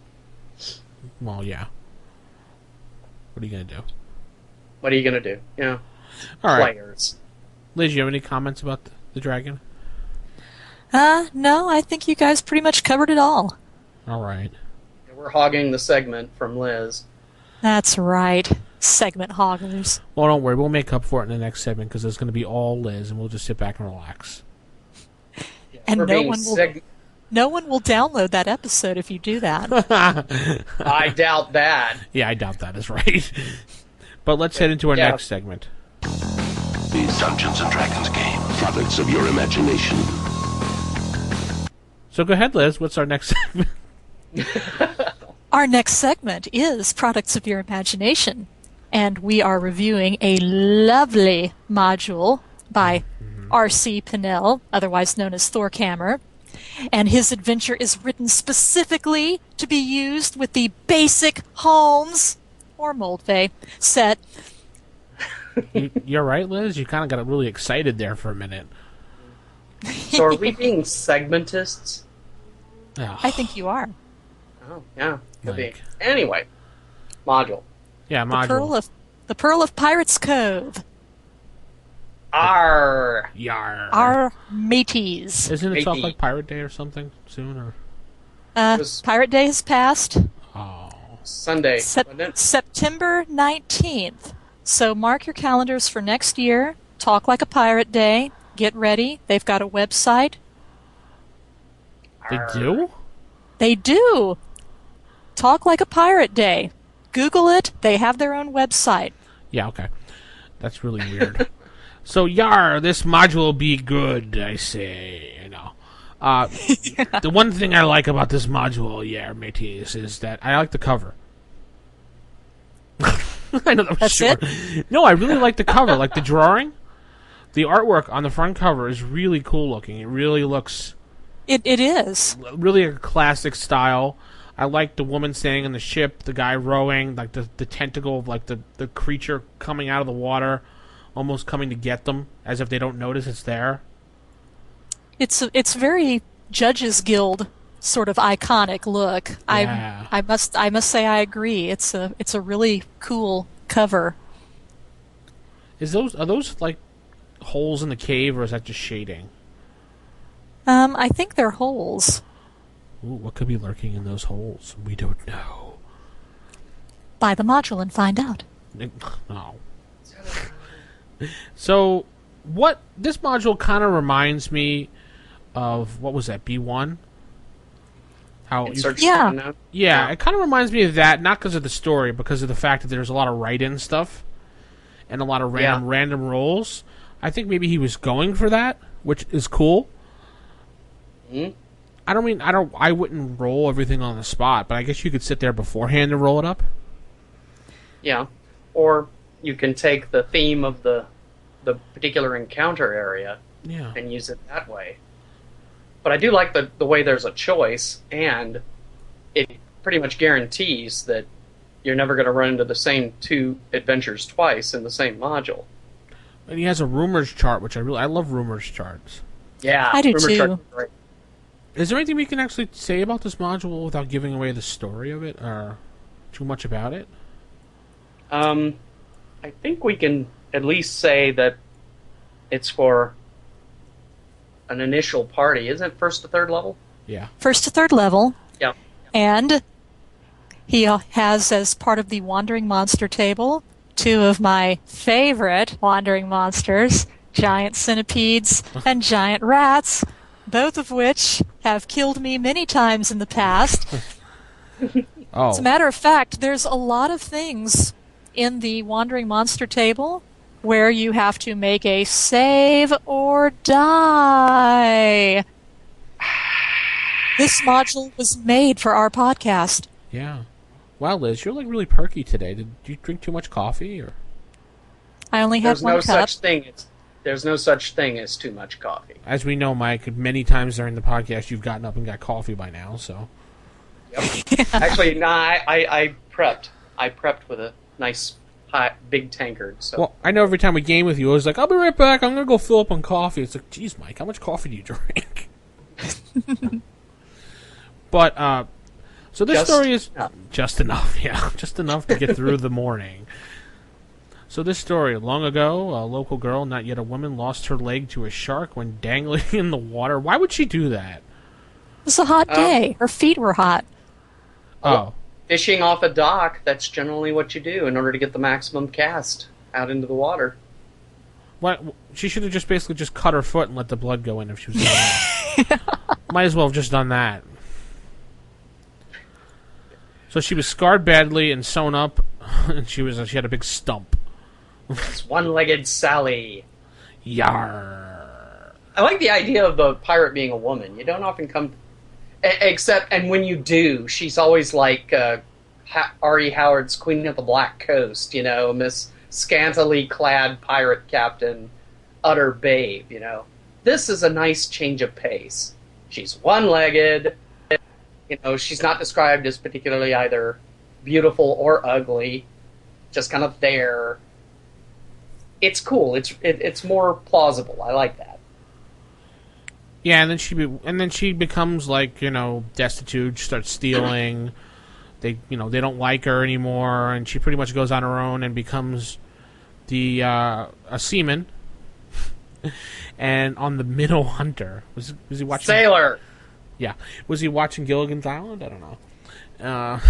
well, yeah. What are you going to do? What are you going to do? Yeah. All right. Players. Liz, you have any comments about the dragon? No, I think you guys pretty much covered it all. All right. We're hogging the segment from Liz. That's right. Segment hoggers. Well, don't worry. We'll make up for it in the next segment because it's going to be all Liz, and we'll just sit back and relax. And We're no being one will download that episode if you do that. I doubt that. Yeah, I doubt that is right. But let's head into our Yeah. next segment. These Dungeons and Dragons game, products of your imagination. So go ahead, Liz. What's our next segment? Our next segment is Products of Your Imagination, and we are reviewing a lovely module by R.C. Pinnell, otherwise known as Thorkhammer, and his adventure is written specifically to be used with the basic Holmes or Moldvay set. You're right, Liz. You kind of got really excited there for a minute. So are we being segmentists? Oh, I think you are. Oh, yeah. Could be. Like- Anyway. Module. yeah, The module. Pearl of Pirates Cove. Arr! Yar. Our mateys. Isn't it Talk Matey. Like Pirate Day or something soon? Or was- Pirate Day has passed. oh, Sunday. wasn't it? September 19th. So mark your calendars for next year. Talk Like a Pirate Day. Get ready. They've got a website. they do? They do. Talk Like a Pirate Day. Google it. They have their own website. Yeah, okay. That's really weird. So, yar, this module be good, I say, you know. The one thing I like about this module, mateys, is that I like the cover. I know that was That's short. it? No, I really like the cover, like the drawing. The artwork on the front cover is really cool looking. It really looks... It is. Really a classic style. I like the woman standing on the ship, the guy rowing, like the tentacle of like the creature coming out of the water, almost coming to get them, as if they don't notice it's there. It's very Judges Guild sort of iconic look. Yeah. I must say I agree. It's a really cool cover. Are those like holes in the cave, or is that just shading? I think they're holes. Ooh, what could be lurking in those holes? We don't know. Buy the module and find out. No. So, what this module kind of reminds me of, what was that, B1? How Yeah. Yeah, it kind of reminds me of that, not because of the story, because of the fact that there's a lot of write-in stuff and a lot of random rolls. I think maybe he was going for that, which is cool. Hmm? I wouldn't roll everything on the spot, but I guess you could sit there beforehand and roll it up. Yeah. Or you can take the theme of the particular encounter area and use it that way. But I do like the way there's a choice, and it pretty much guarantees that you're never going to run into the same two adventures twice in the same module. And he has a rumors chart, which I love rumors charts. Yeah, I do rumor too. charts are great. Is there anything we can actually say about this module without giving away the story of it, or too much about it? I think we can at least say that it's for an initial party. Isn't it first to third level? Yeah. First to third level. Yeah. And he has, as part of the Wandering Monster table, two of my favorite wandering monsters, giant centipedes and giant rats, both of which have killed me many times in the past. Oh. As a matter of fact, there's a lot of things in the Wandering Monster table where you have to make a save or die. This module was made for our podcast. Yeah. Wow, Liz, you're like really perky today. Did you drink too much coffee, or? I only had There's one no cup. There's no such thing as too much coffee. As we know, Mike, many times during the podcast you've gotten up and got coffee by now, so. Yep. Actually, no, I prepped. I prepped with a nice big tankard. So. Well, I know every time we game with you, I was like, I'll be right back. I'm going to go fill up on coffee. It's like, geez, Mike, how much coffee do you drink? But, so this story is just enough, yeah. Just enough to get through the morning. So this story, long ago, a local girl, not yet a woman, lost her leg to a shark when dangling in the water. Why would she do that? It was a hot day. Her feet were hot. Oh. Fishing off a dock, that's generally what you do in order to get the maximum cast out into the water. What? She should have just basically just cut her foot and let the blood go in if she was doing that. Might as well have just done that. So she was scarred badly and sewn up, and she had a big stump. It's one-legged Sally. Yar. I like the idea of the pirate being a woman. You don't often come... Except, and when you do, she's always like R.E. Howard's Queen of the Black Coast, you know, Miss Scantily Clad Pirate Captain, utter babe, you know. This is a nice change of pace. She's one-legged, you know, she's not described as particularly either beautiful or ugly, just kind of there. It's cool. It's more plausible. I like that. Yeah, and then she becomes like, you know, destitute. She starts stealing. They don't like her anymore, and she pretty much goes on her own and becomes a seaman. And on the Minnow Hunter, was he watching Sailor? Yeah, was he watching Gilligan's Island? I don't know.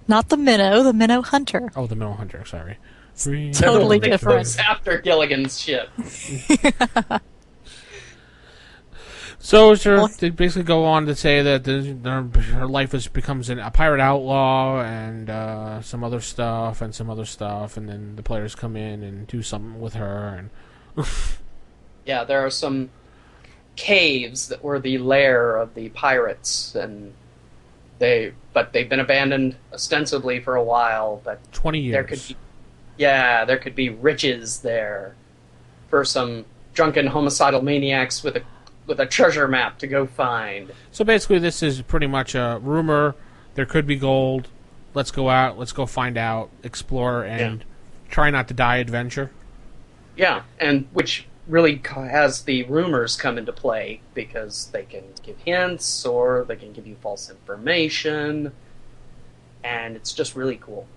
Not the Minnow Hunter. Oh, the Minnow Hunter. Sorry. Totally It different. goes after Gilligan's ship. So they basically go on to say that her life becomes a pirate outlaw and some other stuff, and then the players come in and do something with her. And Yeah, there are some caves that were the lair of the pirates, and they've been abandoned ostensibly for a while. But 20 years. There could be riches there for some drunken homicidal maniacs with a treasure map to go find. So basically, this is pretty much a rumor. There could be gold. Let's go out. Let's go find out, explore, and try not to die adventure. Yeah, and which really has the rumors come into play because they can give hints or they can give you false information, and it's just really cool.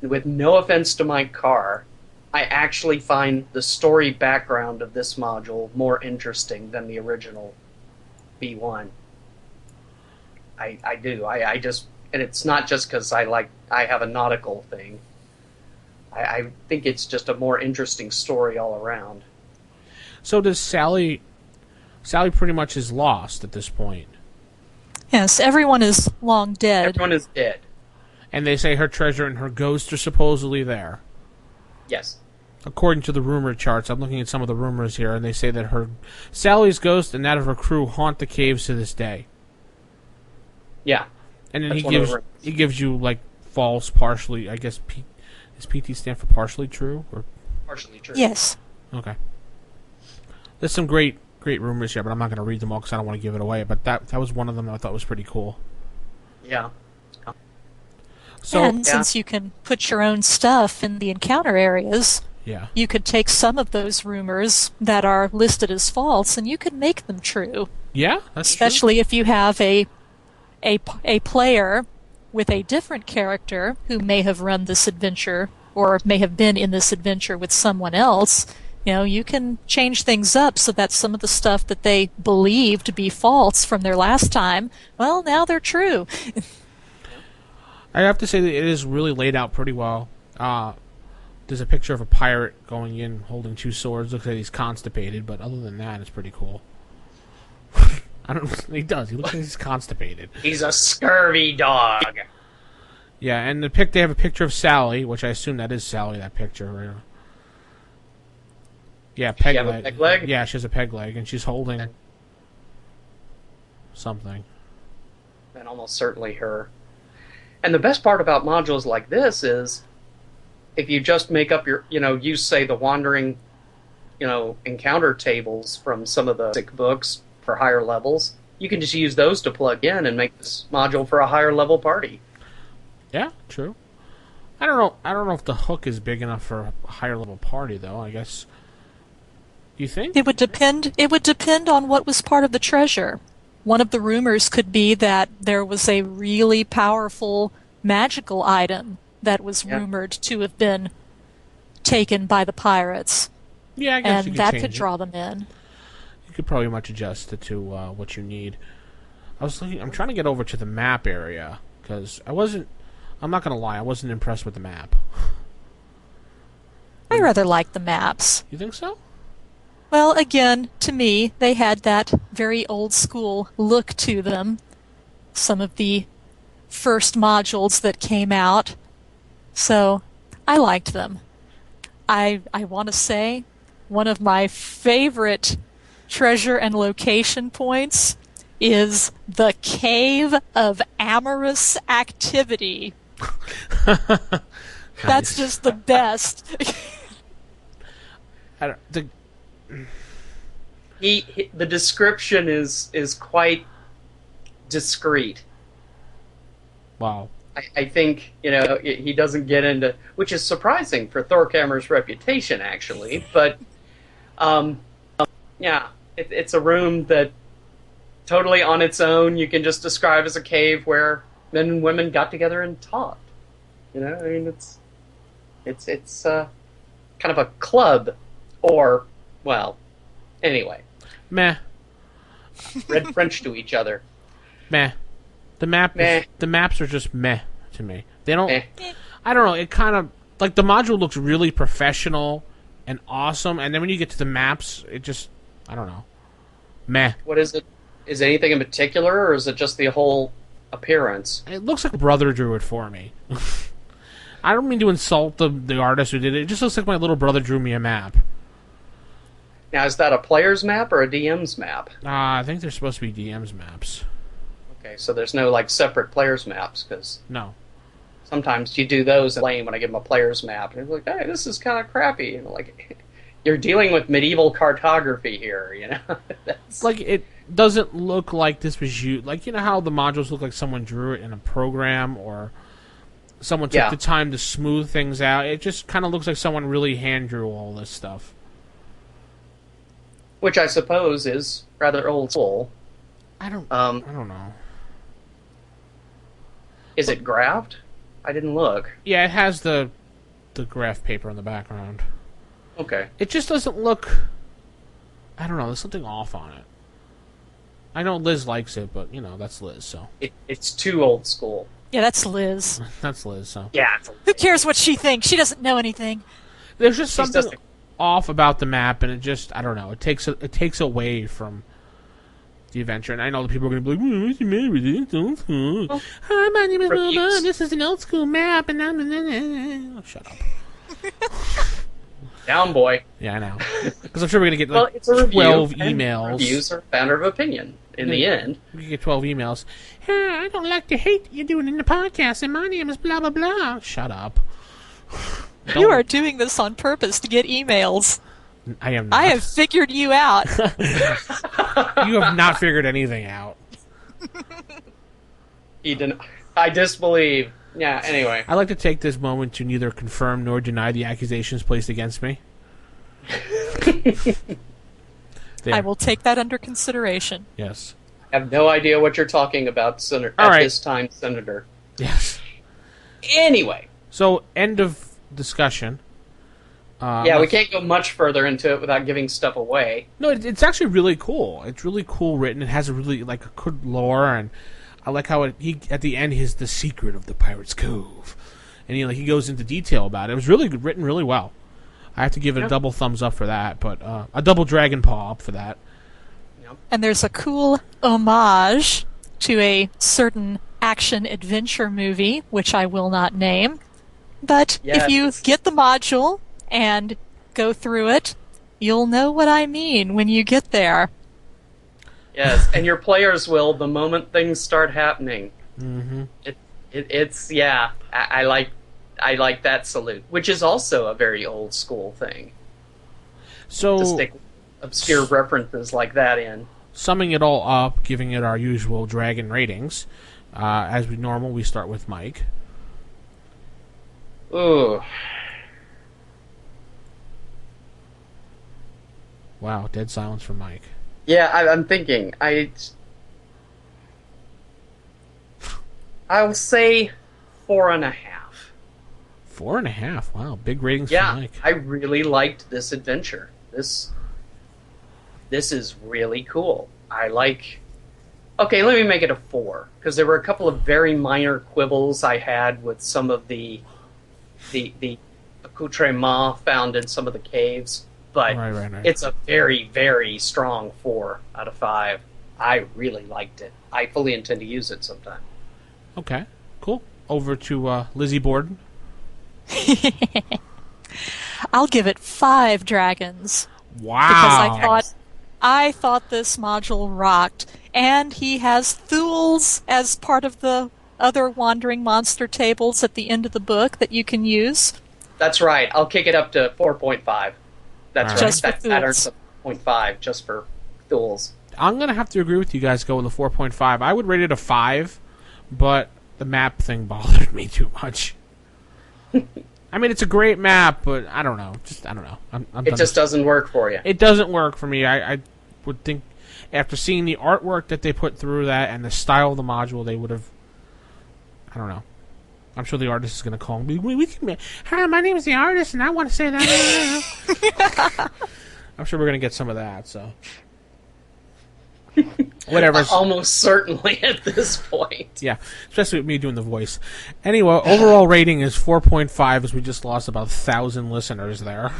With no offense to my car, I actually find the story background of this module more interesting than the original B1. I do. I just, and it's not just because I have a nautical thing. I think it's just a more interesting story all around. So does Sally pretty much is lost at this point. Yes, everyone is long dead. Everyone is dead. And they say her treasure and her ghost are supposedly there. Yes. According to the rumor charts, I'm looking at some of the rumors here, and they say that Sally's ghost and that of her crew haunt the caves to this day. Yeah. And then he gives you like false, partially. I guess does PT stand for partially true or partially true? Yes. Okay. There's some great rumors here, but I'm not going to read them all because I don't want to give it away. But that was one of them that I thought was pretty cool. Yeah. So, since you can put your own stuff in the encounter areas, you could take some of those rumors that are listed as false and you could make them true. Yeah, that's especially true. If you have a player with a different character who may have run this adventure or may have been in this adventure with someone else. You can change things up so that some of the stuff that they believe to be false from their last time, well, now they're true. I have to say that it is really laid out pretty well. There's a picture of a pirate going in holding two swords. Looks like he's constipated, but other than that, it's pretty cool. He does. He looks like he's constipated. He's a scurvy dog. Yeah, and they have a picture of Sally, which I assume that is Sally, that picture. Right? Yeah, peg leg. A peg leg? Yeah, she has a peg leg, and she's holding something. And almost certainly her. And the best part about modules like this is if you just make up you say the wandering, encounter tables from some of the basic books for higher levels, you can just use those to plug in and make this module for a higher level party. Yeah, true. I don't know if the hook is big enough for a higher level party though, I guess. Do you think? It would depend on what was part of the treasure. One of the rumors could be that there was a really powerful magical item that was rumored to have been taken by the pirates. Yeah, I guess and that could draw them in. You could probably much adjust it to what you need. I'm trying to get over to the map area because I'm not going to lie, I wasn't impressed with the map. I rather like the maps. You think so? Well, again, to me, they had that very old-school look to them. Some of the first modules that came out. So, I liked them. I want to say one of my favorite treasure and location points is the Cave of Amorous Activity. That's just the best. The description is quite discreet. Wow. I think he doesn't get into, which is surprising for Thorkhammer's reputation, actually. But it's a room that totally on its own you can just describe as a cave where men and women got together and talked. It's kind of a club, or anyway. Meh. Read French to each other. Meh. The maps are just meh to me. They don't. I don't know. It kind of like the module looks really professional and awesome, and then when you get to the maps, it just I don't know. Meh. What is it? Is it anything in particular, or is it just the whole appearance? It looks like brother drew it for me. I don't mean to insult the artist who did it. It just looks like my little brother drew me a map. Now, is that a player's map or a DM's map? I think they're supposed to be DM's maps. Okay, so there's no like separate player's maps, because No. sometimes you do those lame when I give them a player's map, and it's like, hey, this is kind of crappy. Like, you're dealing with medieval cartography here, you know? That's... Like, it doesn't look like this was you. Like, you know how the modules look like someone drew it in a program, or someone took the time to smooth things out? It just kind of looks like someone really hand drew all this stuff. Which I suppose is rather old school. I don't know. Is it graphed? I didn't look. Yeah, it has the graph paper in the background. Okay. It just doesn't look... I don't know, there's something off on it. I know Liz likes it, but, you know, that's Liz, so... It's too old school. Yeah, that's Liz. That's Liz, so... Yeah. Who cares what she thinks? She doesn't know anything. There's just something off about the map, and it just... I don't know, it takes away from the adventure, and I know the people are going to be like, what's the matter with it? It's old school. Well, Hi, my name is Lola. This is an old school map, and I'm... Oh, shut up. Down, boy. Yeah, I know. Because I'm sure we're going to get Well, like it's a review, 12 and emails. Reviews are a matter of opinion in the end. We could get 12 emails. Hey, I don't like the hate you're doing in the podcast, and my name is blah, blah, blah. Shut up. You are doing this on purpose to get emails. I am not. I have figured you out. You have not figured anything out. I disbelieve. Yeah, anyway. I'd like to take this moment to neither confirm nor deny the accusations placed against me. I will take that under consideration. Yes. I have no idea what you're talking about, Senator. All right. This time, Senator. Yes. Anyway. So, end of discussion. Yeah, we can't go much further into it without giving stuff away. No, it's actually really cool. It's really cool written. It has a really, like, a good lore, and I like how he at the end is the secret of the Pirate's Cove, and he goes into detail about it. It was really written really well. I have to give it a double thumbs up for that, but a double dragon paw up for that. And there's a cool homage to a certain action-adventure movie, which I will not name. But if you get the module and go through it, you'll know what I mean when you get there. Yes, and your players will the moment things start happening. Mm-hmm. It's I like that salute, which is also a very old school thing. So to stick obscure references like that in. Summing it all up, giving it our usual dragon ratings. As normal, we start with Mike. Ooh. Wow, dead silence from Mike. Yeah, I'm thinking. I'll say 4.5. 4.5. Wow, big ratings for Mike. I really liked this adventure. This is really cool. Okay, let me make it a 4, because there were a couple of very minor quibbles I had with some of the accoutrements found in some of the caves, but right. It's a very, very strong 4 out of 5. I really liked it. I fully intend to use it sometime. Okay, cool. Over to Lizzie Borden. I'll give it 5 dragons. Wow. Because I thought this module rocked, and he has Thools as part of the other wandering monster tables at the end of the book that you can use. That's right. I'll kick it up to 4.5. That's right. Just That for patterns of 0.5 just for Thools. I'm going to have to agree with you guys, go with a 4.5. I would rate it a 5, but the map thing bothered me too much. I mean, it's a great map, but I don't know. I don't know. It just doesn't work for you. It doesn't work for me. I would think, after seeing the artwork that they put through that and the style of the module, they would have... I don't know. I'm sure the artist is going to call me. Hi, my name is the artist, and I want to say that. I'm sure we're going to get some of that, so... Whatever. Almost certainly at this point. Yeah, especially with me doing the voice. Anyway, overall rating is 4.5 as we just lost about 1,000 listeners there.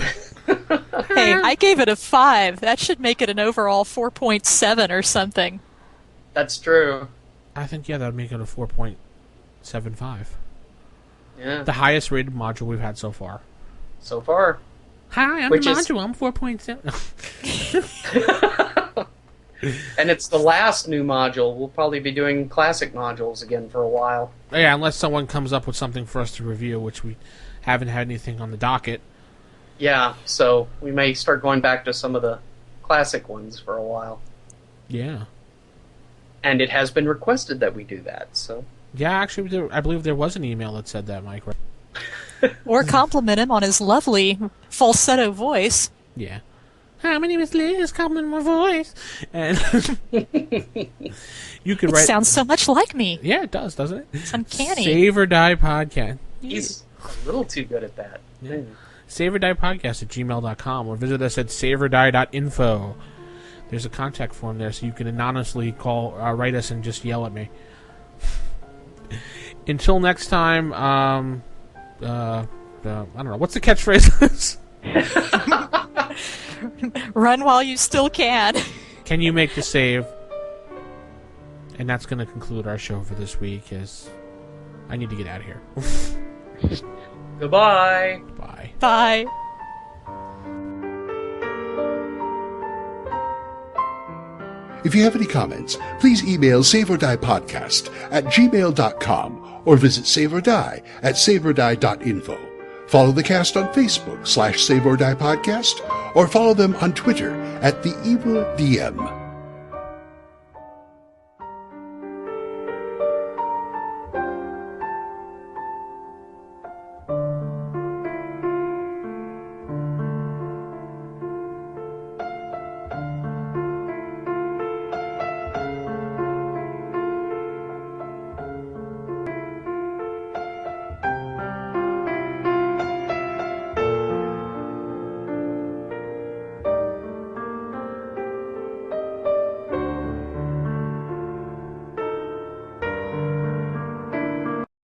Hey, I gave it a 5. That should make it an overall 4.7 or something. That's true. I think, yeah, that would make it a 4.75. Yeah. The highest rated module we've had so far. So far. Hi, I'm Which the is- module. I'm 4.7. And it's the last new module. We'll probably be doing classic modules again for a while. Yeah, unless someone comes up with something for us to review, which we haven't had anything on the docket. Yeah, so we may start going back to some of the classic ones for a while. Yeah. And it has been requested that we do that, so... Yeah, actually, I believe there was an email that said that, Mike. Right? Or compliment him on his lovely falsetto voice. Yeah. Hi, my name is Liz. Compliment my voice. And you could It write. sounds so much like me. Yeah, it does, doesn't it? It's uncanny. Save or Die Podcast. He's a little too good at that. Yeah. Save or Die Podcast at gmail.com or visit us at saveordie.info. There's a contact form there, so you can anonymously write us and just yell at me. Until next time, I don't know. What's the catchphrase? Run while you still can. Can you make the save? And that's going to conclude our show for this week, as I need to get out of here. Goodbye. Bye. Bye. If you have any comments, please email saveordiepodcast at gmail.com or visit Save or Die at saveordie.info. Follow the cast on Facebook /Save or Die Podcast or follow them on Twitter at The Evil DM.